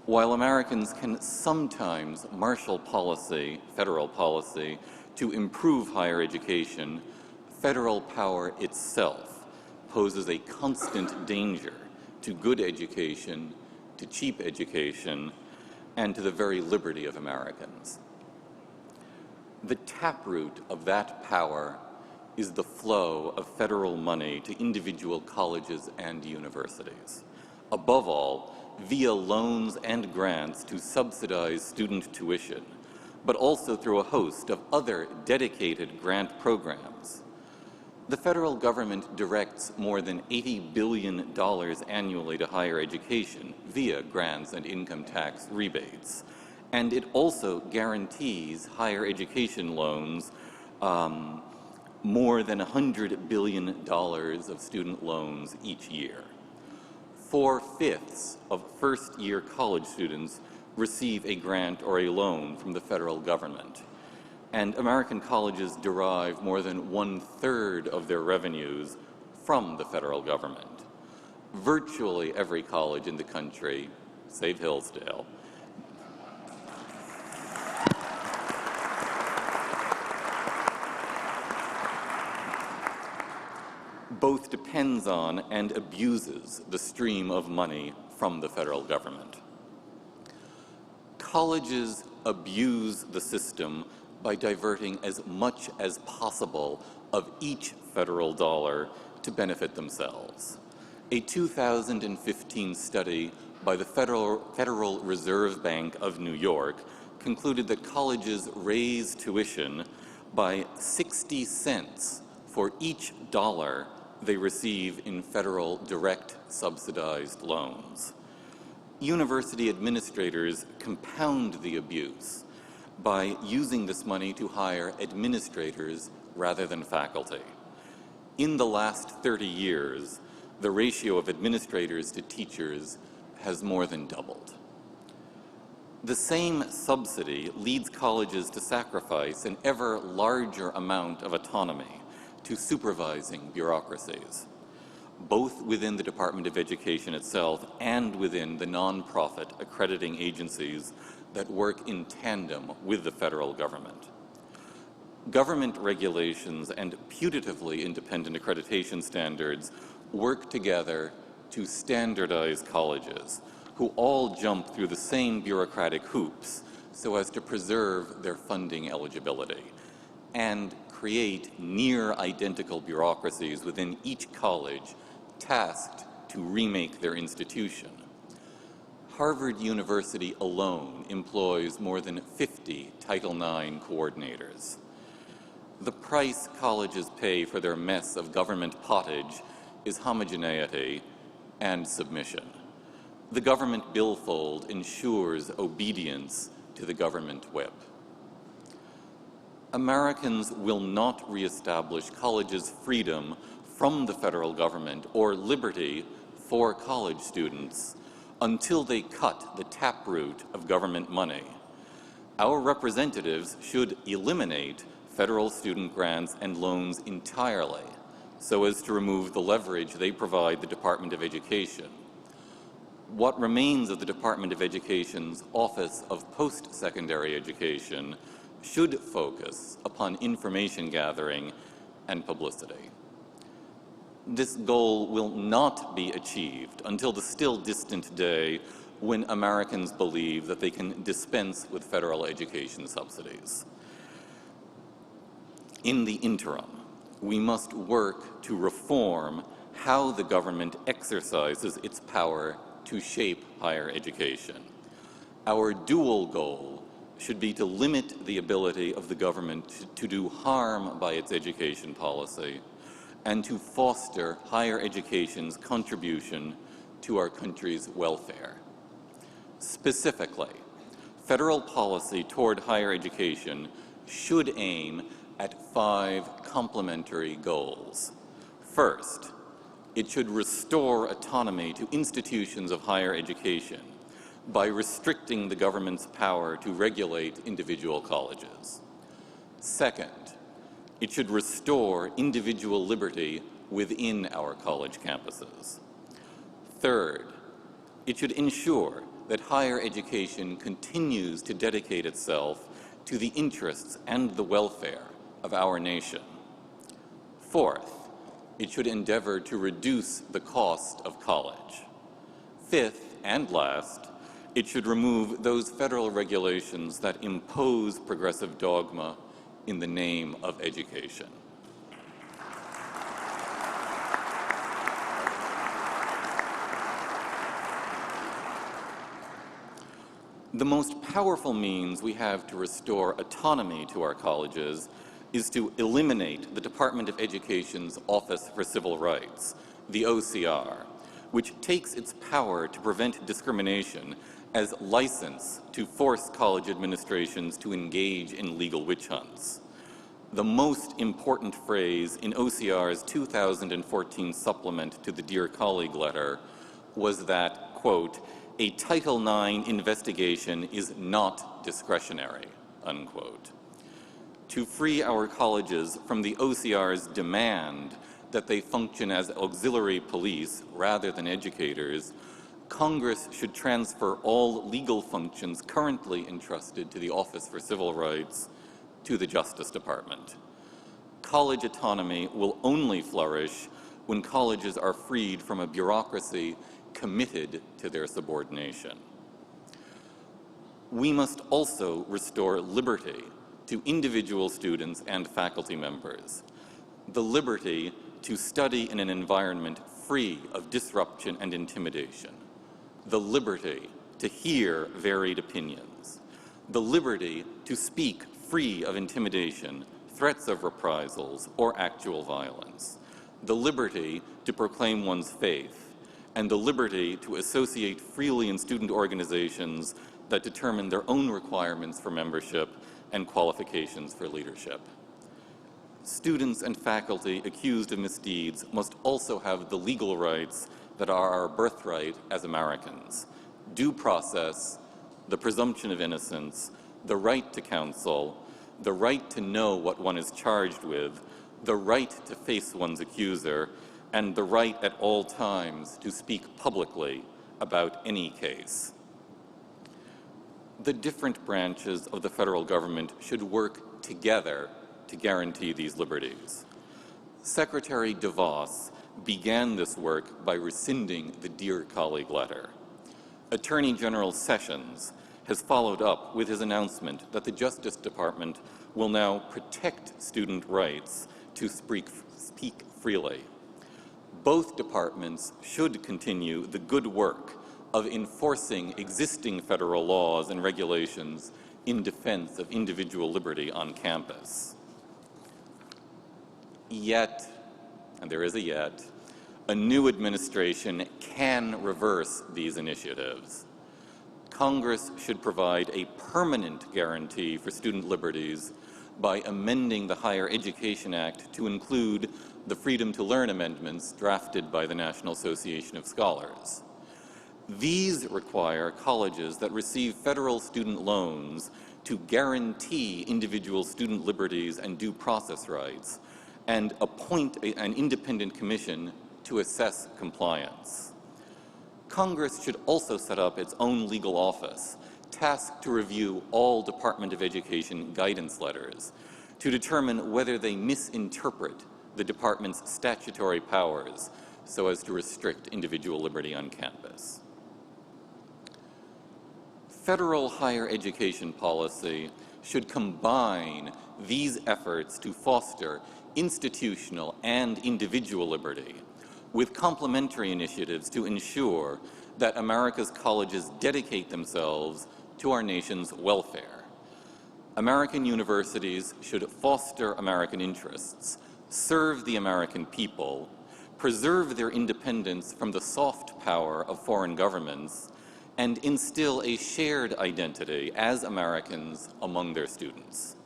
While Americans can sometimes marshal policy, federal policy, to improve higher education, federal power itself poses a constant danger to good education, to cheap education, and to the very liberty of Americans. The taproot of that power is the flow of federal money to individual colleges and universities. Above all, via loans and grants to subsidize student tuition, but also through a host of other dedicated grant programs. The federal government directs more than $80 billion annually to higher education via grants and income tax rebates. And it also guarantees higher education loans, more than $100 billion of student loans each year. 4/5 of first-year college students receive a grant or a loan from the federal government. And American colleges derive more than 1/3 of their revenues from the federal government. Virtually every college in the country, save Hillsdale, both depends on and abuses the stream of money from the federal government. Colleges abuse the system by diverting as much as possible of each federal dollar to benefit themselves. A 2015 study by the Federal Reserve Bank of New York concluded that colleges raise tuition by 60 cents for each dollar they receive in federal direct subsidized loans. University administrators compound the abuse by using this money to hire administrators rather than faculty. In the last 30 years, the ratio of administrators to teachers has more than doubled. The same subsidy leads colleges to sacrifice an ever larger amount of autonomy to supervising bureaucracies, both within the Department of Education itself and within the nonprofit accrediting agencies that work in tandem with the federal government. Government regulations and putatively independent accreditation standards work together to standardize colleges, who all jump through the same bureaucratic hoops so as to preserve their funding eligibility, and create near-identical bureaucracies within each college tasked to remake their institution. Harvard University alone employs more than 50 Title IX coordinators. The price colleges pay for their mess of government pottage is homogeneity and submission. The government billfold ensures obedience to the government whip. Americans will not reestablish colleges' freedom from the federal government or liberty for college students until they cut the taproot of government money. Our representatives should eliminate federal student grants and loans entirely so as to remove the leverage they provide the Department of Education. What remains of the Department of Education's Office of Post-Secondary Education should focus upon information gathering and publicity. This goal will not be achieved until the still distant day when Americans believe that they can dispense with federal education subsidies. In the interim, we must work to reform how the government exercises its power to shape higher education. Our dual goal should be to limit the ability of the government to do harm by its education policy, and to foster higher education's contribution to our country's welfare. Specifically, federal policy toward higher education should aim at 5 complementary goals. First, it should restore autonomy to institutions of higher education by restricting the government's power to regulate individual colleges. Second, it should restore individual liberty within our college campuses. Third, it should ensure that higher education continues to dedicate itself to the interests and the welfare of our nation. Fourth, it should endeavor to reduce the cost of college. Fifth, and last, it should remove those federal regulations that impose progressive dogma in the name of education. The most powerful means we have to restore autonomy to our colleges is to eliminate the Department of Education's Office for Civil Rights, the OCR, which takes its power to prevent discrimination as license to force college administrations to engage in legal witch hunts. The most important phrase in OCR's 2014 supplement to the Dear Colleague letter was that, quote, "A Title IX investigation is not discretionary," unquote. To free our colleges from the OCR's demand that they function as auxiliary police rather than educators, Congress should transfer all legal functions currently entrusted to the Office for Civil Rights to the Justice Department. College autonomy will only flourish when colleges are freed from a bureaucracy committed to their subordination. We must also restore liberty to individual students and faculty members, the liberty to study in an environment free of disruption and intimidation, the liberty to hear varied opinions, the liberty to speak free of intimidation, threats of reprisals, or actual violence, the liberty to proclaim one's faith, and the liberty to associate freely in student organizations that determine their own requirements for membership and qualifications for leadership. Students and faculty accused of misdeeds must also have the legal rights that are our birthright as Americans: due process, the presumption of innocence, the right to counsel, the right to know what one is charged with, the right to face one's accuser, and the right at all times to speak publicly about any case. The different branches of the federal government should work together to guarantee these liberties. Secretary DeVos began this work by rescinding the Dear Colleague letter. Attorney General Sessions has followed up with his announcement that the Justice Department will now protect student rights to speak freely. Both departments should continue the good work of enforcing existing federal laws and regulations in defense of individual liberty on campus. Yet, and there is a yet, a new administration can reverse these initiatives. Congress should provide a permanent guarantee for student liberties by amending the Higher Education Act to include the Freedom to Learn amendments drafted by the National Association of Scholars. These require colleges that receive federal student loans to guarantee individual student liberties and due process rights, and appoint an independent commission to assess compliance. Congress should also set up its own legal office, tasked to review all Department of Education guidance letters to determine whether they misinterpret the department's statutory powers so as to restrict individual liberty on campus. Federal higher education policy should combine these efforts to foster institutional and individual liberty with complementary initiatives to ensure that America's colleges dedicate themselves to our nation's welfare. American universities should foster American interests serve the American people, preserve their independence from the soft power of foreign governments, and instill a shared identity as Americans among their students.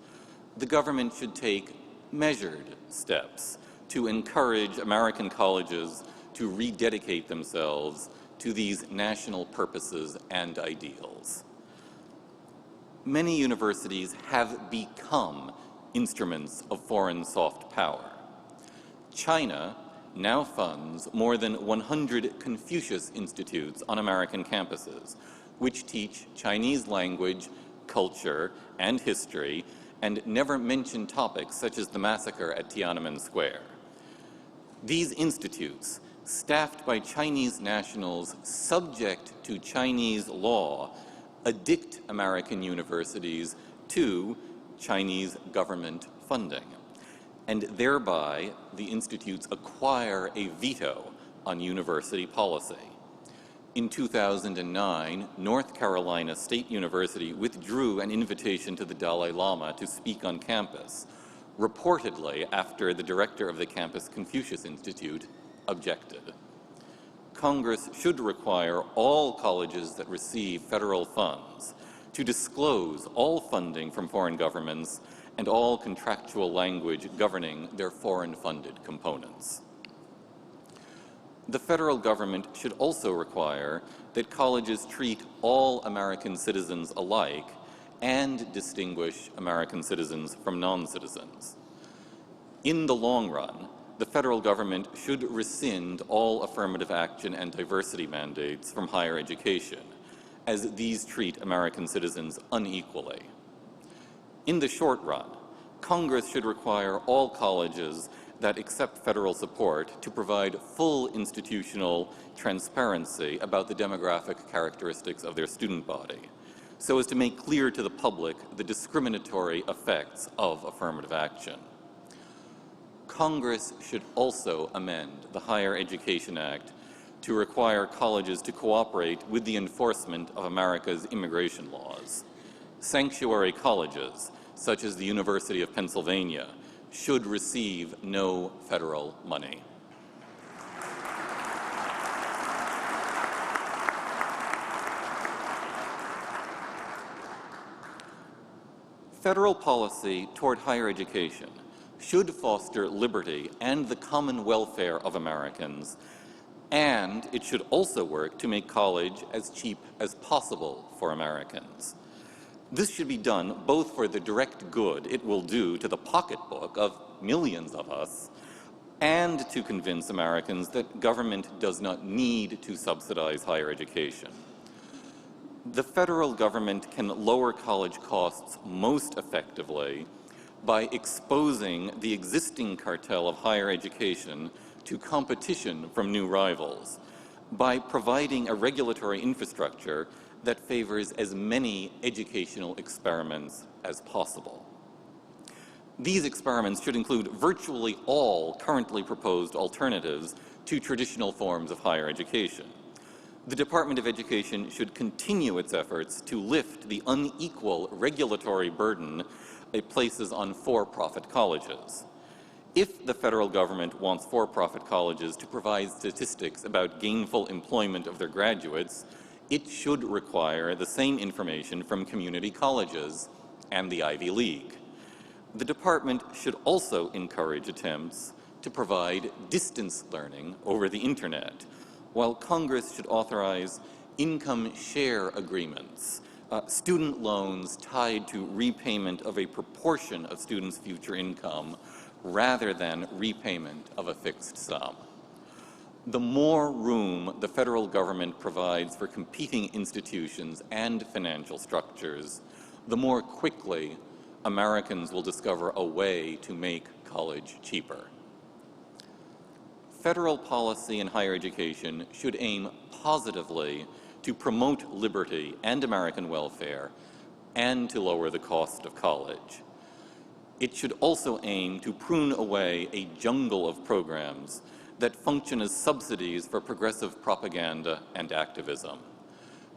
The government should take measured steps to encourage American colleges to rededicate themselves to these national purposes and ideals. Many universities have become instruments of foreign soft power. China now funds more than 100 Confucius Institutes on American campuses, which teach Chinese language, culture, and history, and never mention topics such as the massacre at Tiananmen Square. These institutes, staffed by Chinese nationals subject to Chinese law, addict American universities to Chinese government funding, and thereby the institutes acquire a veto on university policy. In 2009, North Carolina State University withdrew an invitation to the Dalai Lama to speak on campus, reportedly after the director of the campus Confucius Institute objected. Congress should require all colleges that receive federal funds to disclose all funding from foreign governments and all contractual language governing their foreign-funded components. The federal government should also require that colleges treat all American citizens alike and distinguish American citizens from non-citizens. In the long run, the federal government should rescind all affirmative action and diversity mandates from higher education, as these treat American citizens unequally. In the short run, Congress should require all colleges that accept federal support to provide full institutional transparency about the demographic characteristics of their student body, so as to make clear to the public the discriminatory effects of affirmative action. Congress should also amend the Higher Education Act to require colleges to cooperate with the enforcement of America's immigration laws. Sanctuary colleges, such as the University of Pennsylvania, should receive no federal money. Federal policy toward higher education should foster liberty and the common welfare of Americans, and it should also work to make college as cheap as possible for Americans. This should be done both for the direct good it will do to the pocketbook of millions of us, and to convince Americans that government does not need to subsidize higher education. The federal government can lower college costs most effectively by exposing the existing cartel of higher education to competition from new rivals, by providing a regulatory infrastructure that favors as many educational experiments as possible. These experiments should include virtually all currently proposed alternatives to traditional forms of higher education. The Department of Education should continue its efforts to lift the unequal regulatory burden it places on for-profit colleges. If the federal government wants for-profit colleges to provide statistics about gainful employment of their graduates, it should require the same information from community colleges and the Ivy League. The department should also encourage attempts to provide distance learning over the internet, while Congress should authorize income share agreements, student loans tied to repayment of a proportion of students' future income rather than repayment of a fixed sum. The more room the federal government provides for competing institutions and financial structures, the more quickly Americans will discover a way to make college cheaper. Federal policy in higher education should aim positively to promote liberty and American welfare and to lower the cost of college. It should also aim to prune away a jungle of programs that function as subsidies for progressive propaganda and activism.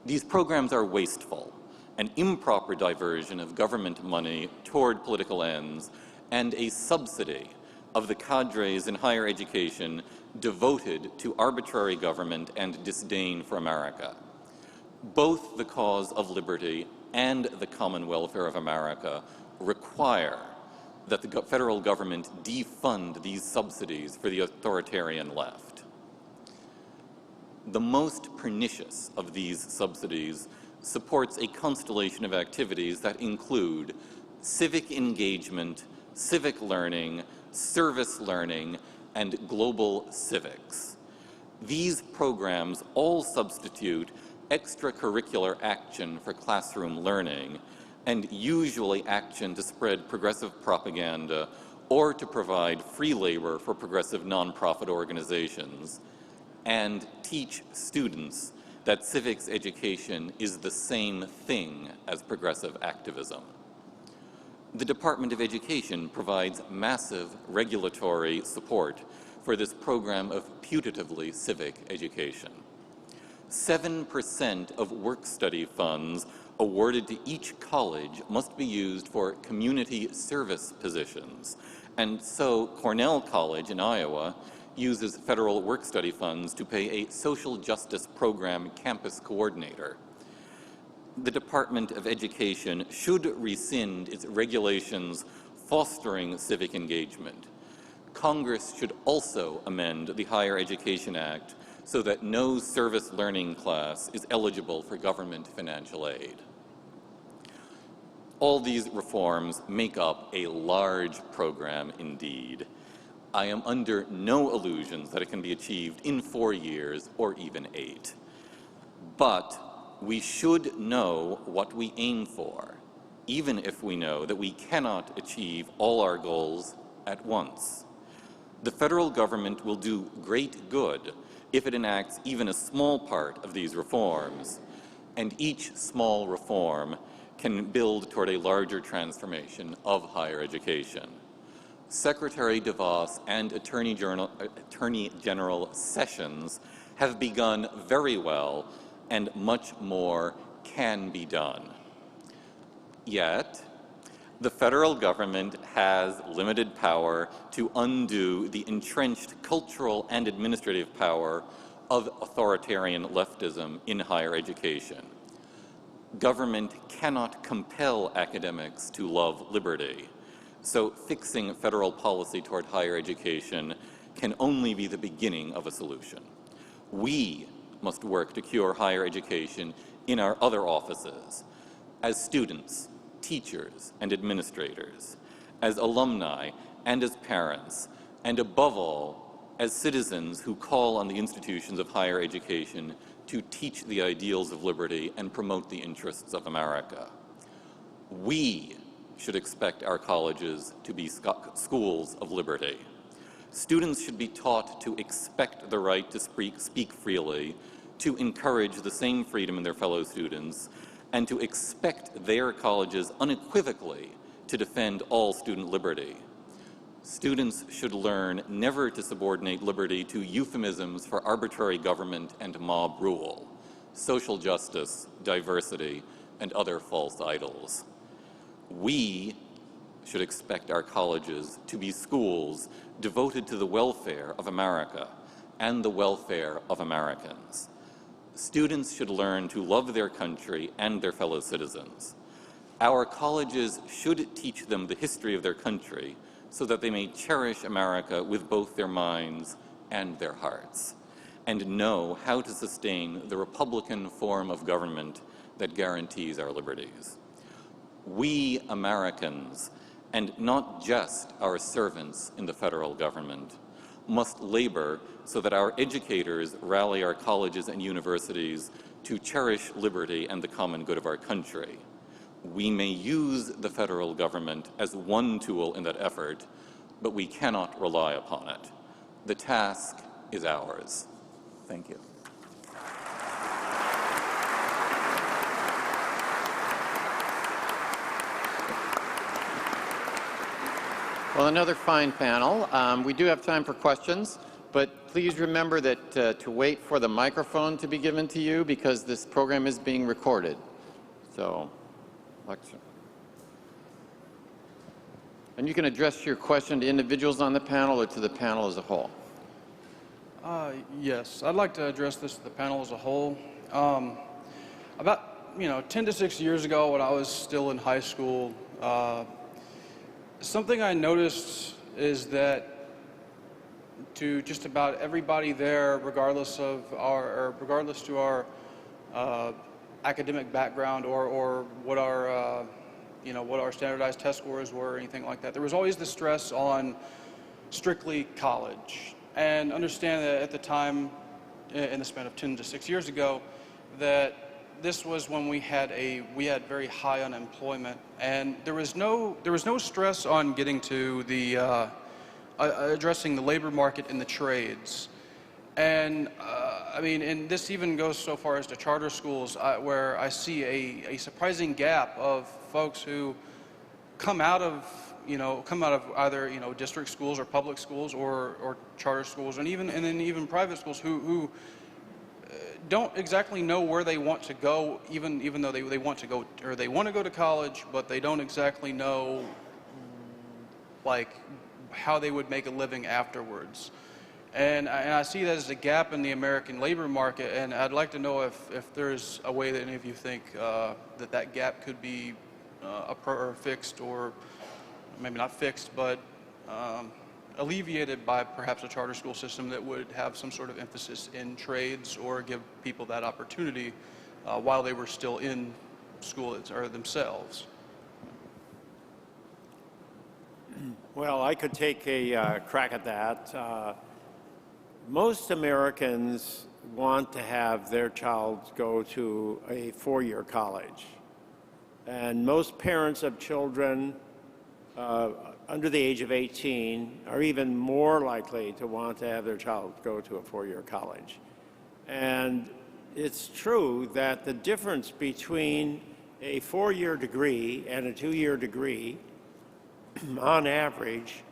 These programs are wasteful, an improper diversion of government money toward political ends, and a subsidy of the cadres in higher education devoted to arbitrary government and disdain for America. Both the cause of liberty and the common welfare of America require that the federal government defund these subsidies for the authoritarian left. The most pernicious of these subsidies supports a constellation of activities that include civic engagement, civic learning, service learning, and global civics. These programs all substitute extracurricular action for classroom learning and usually action to spread progressive propaganda or to provide free labor for progressive nonprofit organizations, and teach students that civics education is the same thing as progressive activism. The Department of Education provides massive regulatory support for this program of putatively civic education. 7% of work-study funds awarded to each college must be used for community service positions, and so Cornell College in Iowa uses federal work-study funds to pay a social justice program campus coordinator. The Department of Education should rescind its regulations fostering civic engagement. Congress should also amend the Higher Education Act so that no service learning class is eligible for government financial aid. All these reforms make up a large program indeed. I am under no illusions that it can be achieved in 4 years or even 8. But we should know what we aim for, even if we know that we cannot achieve all our goals at once. The federal government will do great good if it enacts even a small part of these reforms, and each small reform can build toward a larger transformation of higher education. Secretary DeVos and Attorney General Sessions have begun very well, and much more can be done. Yet, the federal government has limited power to undo the entrenched cultural and administrative power of authoritarian leftism in higher education. Government cannot compel academics to love liberty, so fixing federal policy toward higher education can only be the beginning of a solution. We must work to cure higher education in our other offices, as students, teachers, and administrators, as alumni and as parents, and above all, as citizens who call on the institutions of higher education to teach the ideals of liberty and promote the interests of America. We should expect our colleges to be schools of liberty. Students should be taught to expect the right to speak freely, to encourage the same freedom in their fellow students, and to expect their colleges unequivocally to defend all student liberty. Students should learn never to subordinate liberty to euphemisms for arbitrary government and mob rule, social justice, diversity, and other false idols. We should expect our colleges to be schools devoted to the welfare of America and the welfare of Americans. Students should learn to love their country and their fellow citizens. Our colleges should teach them the history of their country so that they may cherish America with both their minds and their hearts, and know how to sustain the Republican form of government that guarantees our liberties. We Americans, and not just our servants in the federal government, must labor so that our educators rally our colleges and universities to cherish liberty and the common good of our country. We may use the federal government as one tool in that effort, but we cannot rely upon it. The task is ours. Thank you. Well, another fine panel. We do have time for questions, but please remember that to wait for the microphone to be given to you because this program is being recorded. So, lecture. And you can address your question to individuals on the panel or to the panel as a whole. Yes, I'd like to address this to the panel as a whole. About 10 to 6 years ago, when I was still in high school, something I noticed is that to just about everybody there, regardless to our academic background or what our what our standardized test scores were or anything like that, there was always the stress on strictly college. And understand that at the time, in the span of 10 to 6 years ago, that this was when we had very high unemployment, and there was no stress on getting to the addressing the labor market in the trades. And I mean, and this even goes so far as to charter schools, where I see a surprising gap of folks who come out of either district schools or public schools or charter schools, and then even private schools who don't exactly know where they want to go, even though they want to go, or they want to go to college, but they don't exactly know like how they would make a living afterwards. And I see that as a gap in the American labor market, and I'd like to know if there's a way that any of you think that gap could be fixed, or maybe not fixed, but alleviated by perhaps a charter school system that would have some sort of emphasis in trades, or give people that opportunity while they were still in school themselves. Well, I could take a crack at that. Most Americans want to have their child go to a four-year college. And most parents of children under the age of 18 are even more likely to want to have their child go to a four-year college. And it's true that the difference between a four-year degree and a two-year degree, on average,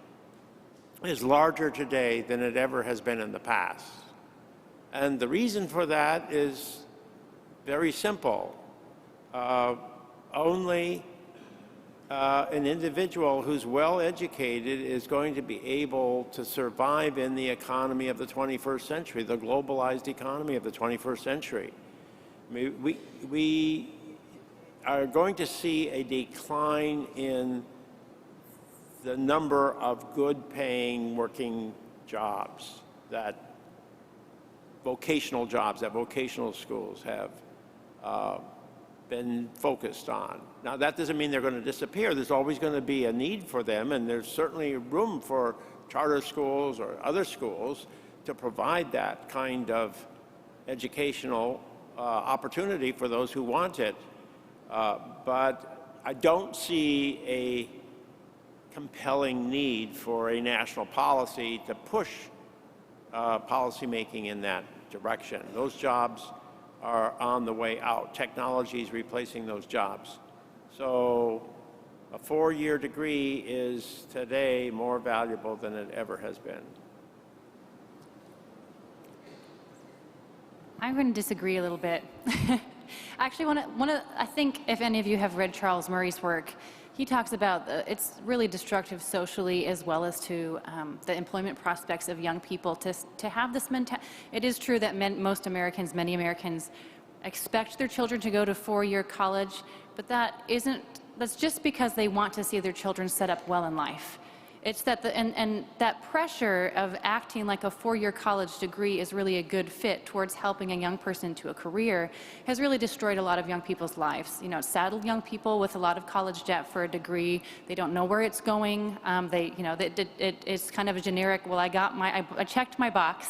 is larger today than it ever has been in the past. And the reason for that is very simple. Only an individual who's well educated is going to be able to survive in the economy of the 21st century, the globalized economy of the 21st century. I mean, we are going to see a decline in the number of good-paying working jobs that vocational schools have been focused on. Now, that doesn't mean they're going to disappear. There's always going to be a need for them, and there's certainly room for charter schools or other schools to provide that kind of educational opportunity for those who want it. But I don't see a compelling need for a national policy to push policymaking in that direction. Those jobs are on the way out. Technology is replacing those jobs. So a four-year degree is today more valuable than it ever has been. I'm going to disagree a little bit. Actually, I think if any of you have read Charles Murray's work, he talks about it's really destructive socially as well as to the employment prospects of young people to have this mentality. It is true that many Americans expect their children to go to four-year college, but that's just because they want to see their children set up well in life. It's that and that pressure of acting like a four-year college degree is really a good fit towards helping a young person into a career has really destroyed a lot of young people's lives. It saddled young people with a lot of college debt for a degree. They don't know where it's going. It's kind of a generic, well, I checked my box.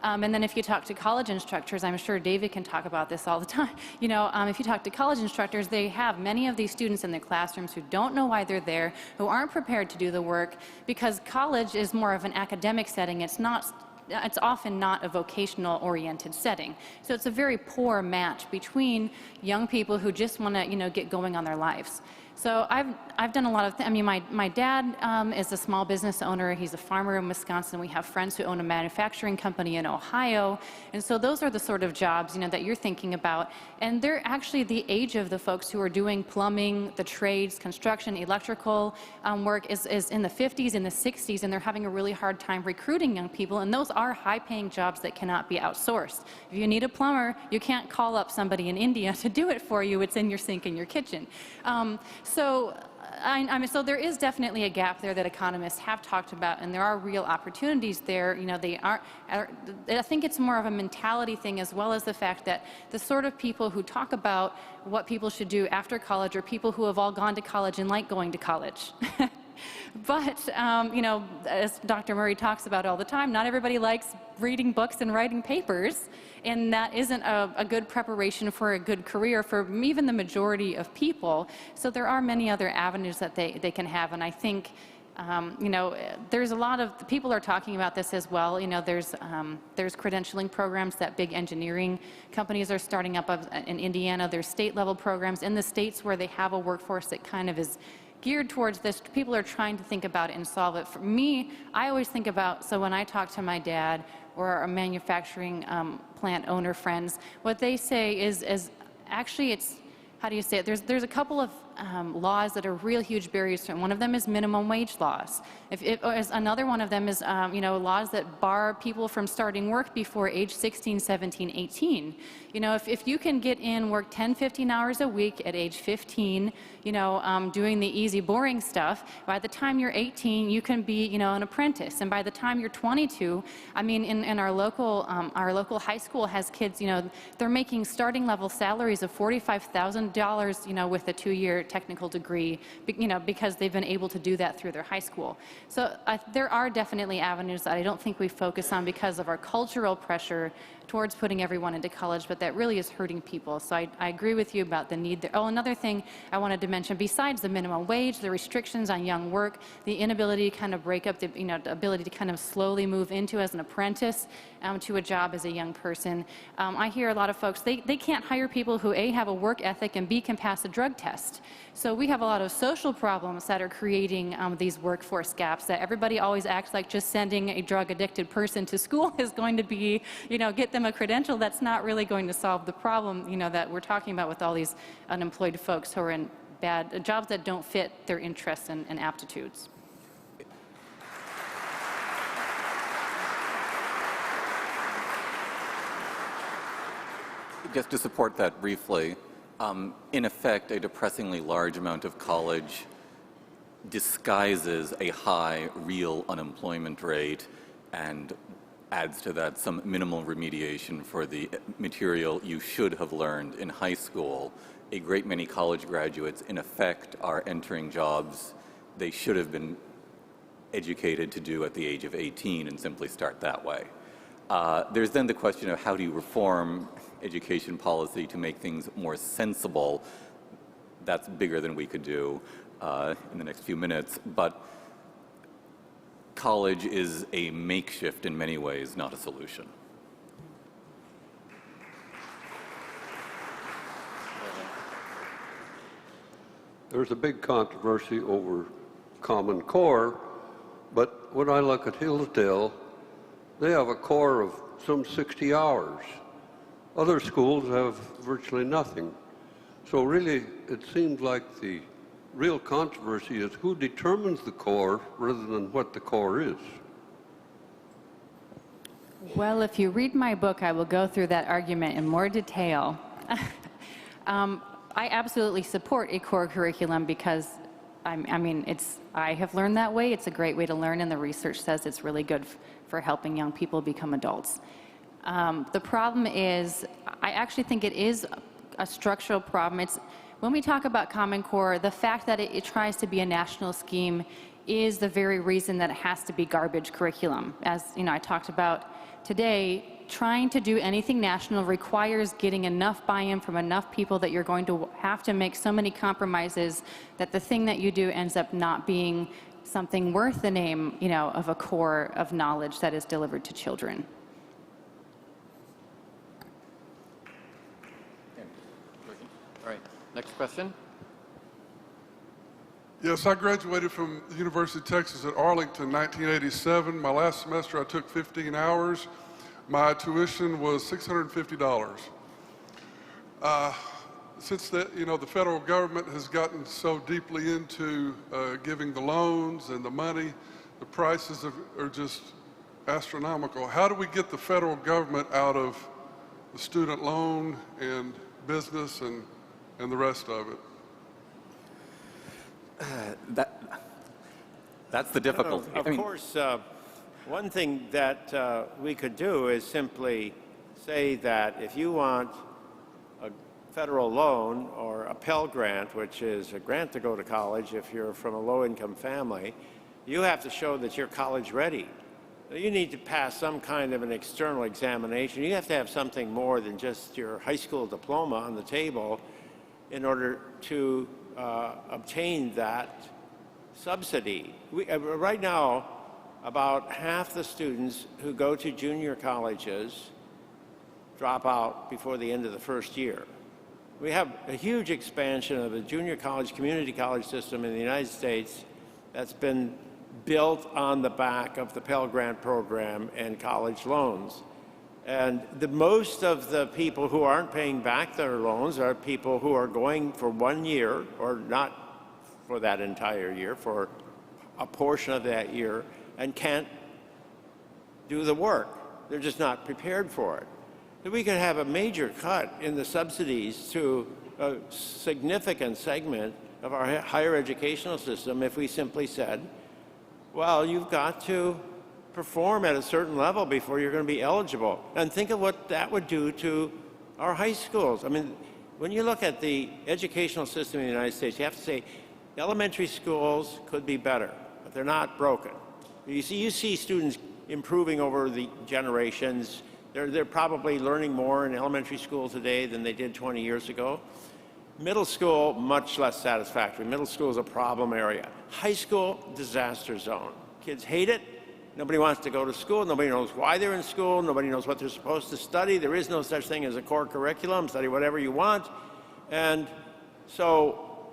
And then if you talk to college instructors, I'm sure David can talk about this all the time. If you talk to college instructors, they have many of these students in the classrooms who don't know why they're there, who aren't prepared to do the work, because college is more of an academic setting. It's often not a vocational oriented setting. So it's a very poor match between young people who just want to, get going on their lives. So I've done a lot of, I mean, my dad is a small business owner. He's a farmer in Wisconsin. We have friends who own a manufacturing company in Ohio. And so those are the sort of jobs, you know, that you're thinking about. And they're actually the age of the folks who are doing plumbing, the trades, construction, electrical work is in the 50s, in the 60s, and they're having a really hard time recruiting young people. And those are high-paying jobs that cannot be outsourced. If you need a plumber, you can't call up somebody in India to do it for you. It's in your sink in your kitchen. So so there is definitely a gap there that economists have talked about, and there are real opportunities there. You know, I think it's more of a mentality thing, as well as the fact that the sort of people who talk about what people should do after college are people who have all gone to college and like going to college. But, you know, as Dr. Murray talks about all the time, not everybody likes reading books and writing papers, and that isn't a good preparation for a good career for even the majority of people. So there are many other avenues that they can have, and I think, you know, there's a lot of, people are talking about this as well. You know, there's credentialing programs that big engineering companies are starting up in Indiana. There's state-level programs in the states where they have a workforce that kind of is geared towards this. People are trying to think about it and solve it. For me, I always think about, so when I talk to my dad or our manufacturing plant owner friends, what they say is actually it's, how do you say it? There's a couple of laws that are real huge barriers to it. One of them is minimum wage laws. Another one of them is you know, laws that bar people from starting work before age 16, 17, 18. You know, if you can get in, work 10, 15 hours a week at age 15, you know, doing the easy, boring stuff, by the time you're 18, you can be, you know, an apprentice. And by the time you're 22, I mean, in our local high school has kids, you know, they're making starting level salaries of $45,000, you know, with a 2-year technical degree, you know, because they've been able to do that through their high school. So there are definitely avenues that I don't think we focus on because of our cultural pressure towards putting everyone into college, but that really is hurting people. So I agree with you about the need there. Oh, another thing I wanted to mention, besides the minimum wage, the restrictions on young work, the inability to kind of break up the, you know, the ability to kind of slowly move into as an apprentice to a job as a young person. I hear a lot of folks, they can't hire people who A, have a work ethic, and B, can pass a drug test. So we have a lot of social problems that are creating these workforce gaps, that everybody always acts like just sending a drug-addicted person to school is going to be, you know, get them a credential. That's not really going to solve the problem, you know, that we're talking about with all these unemployed folks who are in bad jobs that don't fit their interests and aptitudes. Just to support that briefly, in effect, a depressingly large amount of college disguises a high real unemployment rate and adds to that some minimal remediation for the material you should have learned in high school. A great many college graduates, in effect, are entering jobs they should have been educated to do at the age of 18 and simply start that way. There's then the question of how do you reform education policy to make things more sensible. That's bigger than we could do in the next few minutes, but college is a makeshift in many ways, not a solution. There's a big controversy over Common Core, but when I look at Hillsdale, they have a core of some 60 hours. Other schools have virtually nothing. So really, it seems like the real controversy is who determines the core rather than what the core is. Well, if you read my book, I will go through that argument in more detail. I absolutely support a core curriculum because, I mean, I have learned that way. It's a great way to learn, and the research says it's really good for helping young people become adults. The problem is, I actually think it is a structural problem. When we talk about Common Core, the fact that it tries to be a national scheme is the very reason that it has to be garbage curriculum. As you know, I talked about today, trying to do anything national requires getting enough buy-in from enough people that you're going to have to make so many compromises that the thing that you do ends up not being something worth the name, you know, of a core of knowledge that is delivered to children. All right, next question. Yes, I graduated from the University of Texas at Arlington in 1987. My last semester I took 15 hours. My tuition was $650. Since the federal government has gotten so deeply into giving the loans and the money, the prices are just astronomical. How do we get the federal government out of the student loan and business and the rest of it? That's the difficulty. Of course, one thing that we could do is simply say that if you want a federal loan or a Pell Grant, which is a grant to go to college if you're from a low-income family, you have to show that you're college ready. You need to pass some kind of an external examination. You have to have something more than just your high school diploma on the table in order to obtain that subsidy. Right now, about half the students who go to junior colleges drop out before the end of the first year. We have a huge expansion of the junior college, community college system in the United States that's been built on the back of the Pell Grant program and college loans. And most of the people who aren't paying back their loans are people who are going for 1 year, or not for that entire year, for a portion of that year, and can't do the work. They're just not prepared for it. If we could have a major cut in the subsidies to a significant segment of our higher educational system if we simply said, well, you've got to perform at a certain level before you're going to be eligible. And think of what that would do to our high schools. I mean, when you look at the educational system in the United States, you have to say elementary schools could be better, but they're not broken. You see students improving over the generations. They're probably learning more in elementary school today than they did 20 years ago. Middle school, much less satisfactory. Middle school is a problem area. High school, disaster zone. Kids hate it. Nobody wants to go to school. Nobody knows why they're in school. Nobody knows what they're supposed to study. There is no such thing as a core curriculum. Study whatever you want. And so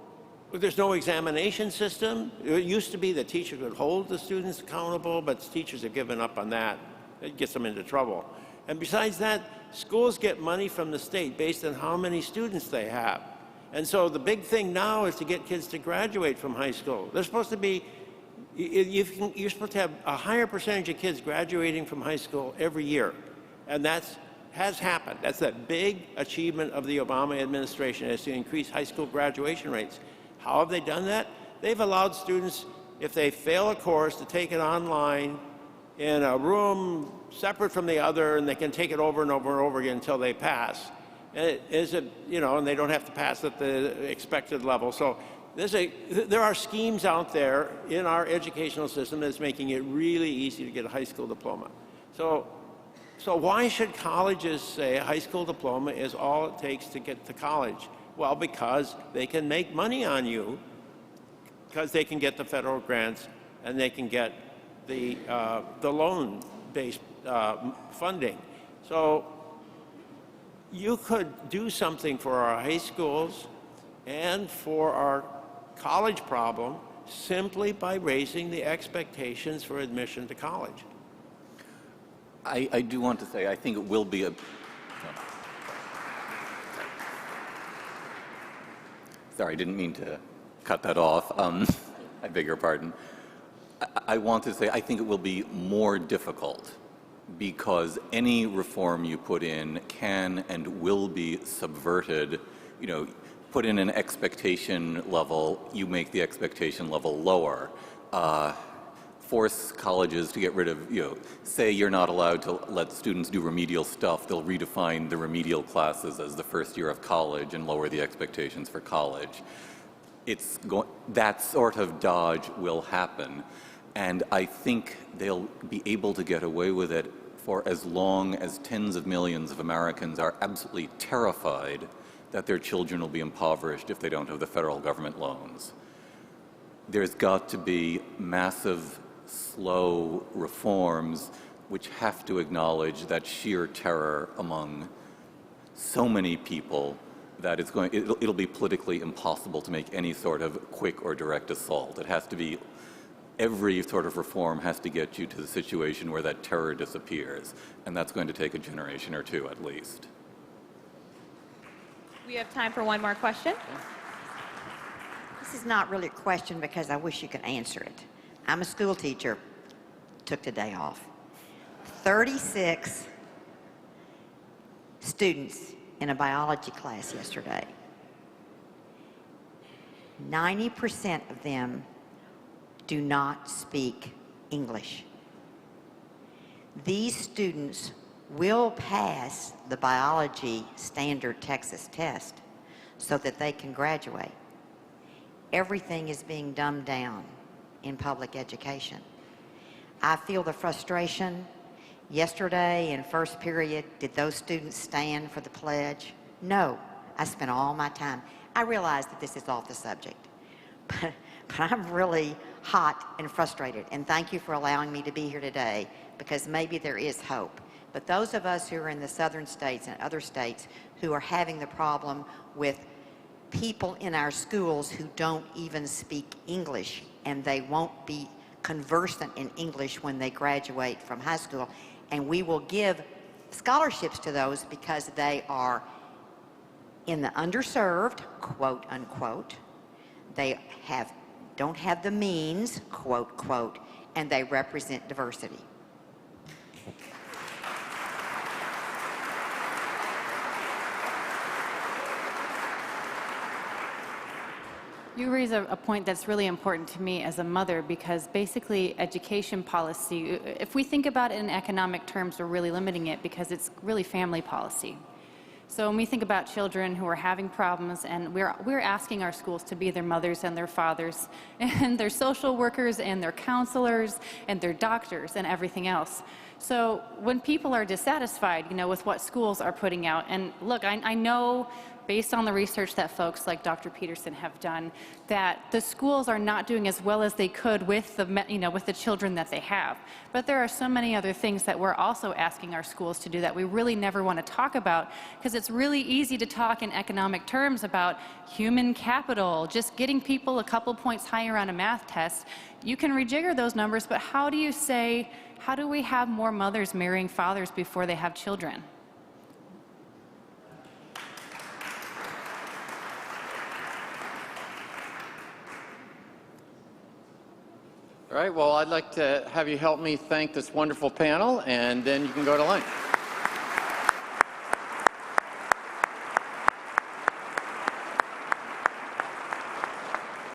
there's no examination system. It used to be the teacher could hold the students accountable, but teachers have given up on that. It gets them into trouble. And besides that, schools get money from the state based on how many students they have. And so the big thing now is to get kids to graduate from high school. They're supposed to be, you're supposed to have a higher percentage of kids graduating from high school every year. And that has happened. That's a big achievement of the Obama administration, is to increase high school graduation rates. How have they done that? They've allowed students, if they fail a course, to take it online in a room separate from the other, and they can take it over and over and over again until they pass. And and they don't have to pass at the expected level. So there are schemes out there in our educational system that's making it really easy to get a high school diploma. So why should colleges say a high school diploma is all it takes to get to college? Well, because they can make money on you, because they can get the federal grants and they can get the loan-based funding. So you could do something for our high schools and for our college problem simply by raising the expectations for admission to college. I do want to say, I think it will be a... Sorry, I didn't mean to cut that off. I beg your pardon. I want to say, I think it will be more difficult because any reform you put in can and will be subverted. Put in an expectation level, you make the expectation level lower. Force colleges to get rid of, say you're not allowed to let students do remedial stuff, they'll redefine the remedial classes as the first year of college and lower the expectations for college. That sort of dodge will happen. And I think they'll be able to get away with it for as long as tens of millions of Americans are absolutely terrified that their children will be impoverished if they don't have the federal government loans. There's got to be massive, slow reforms which have to acknowledge that sheer terror among so many people that it'll be politically impossible to make any sort of quick or direct assault. It has to be, every sort of reform has to get you to the situation where that terror disappears, and that's going to take a generation or two at least. We have time for one more question. This is not really a question because I wish you could answer it. I'm a school teacher, took the day off. 36 students in a biology class yesterday. 90% of them do not speak English. These students will pass the biology standard Texas test so that they can graduate. Everything is being dumbed down in public education. I feel the frustration. Yesterday in first period, did those students stand for the pledge? No, I spent all my time. I realize that this is off the subject, but I'm really hot and frustrated, and thank you for allowing me to be here today, because maybe there is hope. But those of us who are in the southern states and other states who are having the problem with people in our schools who don't even speak English, and they won't be conversant in English when they graduate from high school, and we will give scholarships to those because they are in the underserved, quote unquote, they don't have the means, quote, quote, and they represent diversity. You raise a point that's really important to me as a mother, because basically education policy, if we think about it in economic terms, we're really limiting it because it's really family policy. So when we think about children who are having problems, and we're asking our schools to be their mothers and their fathers and their social workers and their counselors and their doctors and everything else. So when people are dissatisfied, with what schools are putting out, and look, I know based on the research that folks like Dr. Peterson have done, that the schools are not doing as well as they could with the children that they have. But there are so many other things that we're also asking our schools to do that we really never want to talk about, because it's really easy to talk in economic terms about human capital, just getting people a couple points higher on a math test. You can rejigger those numbers, but how do we have more mothers marrying fathers before they have children? All right, well, I'd like to have you help me thank this wonderful panel, and then you can go to lunch.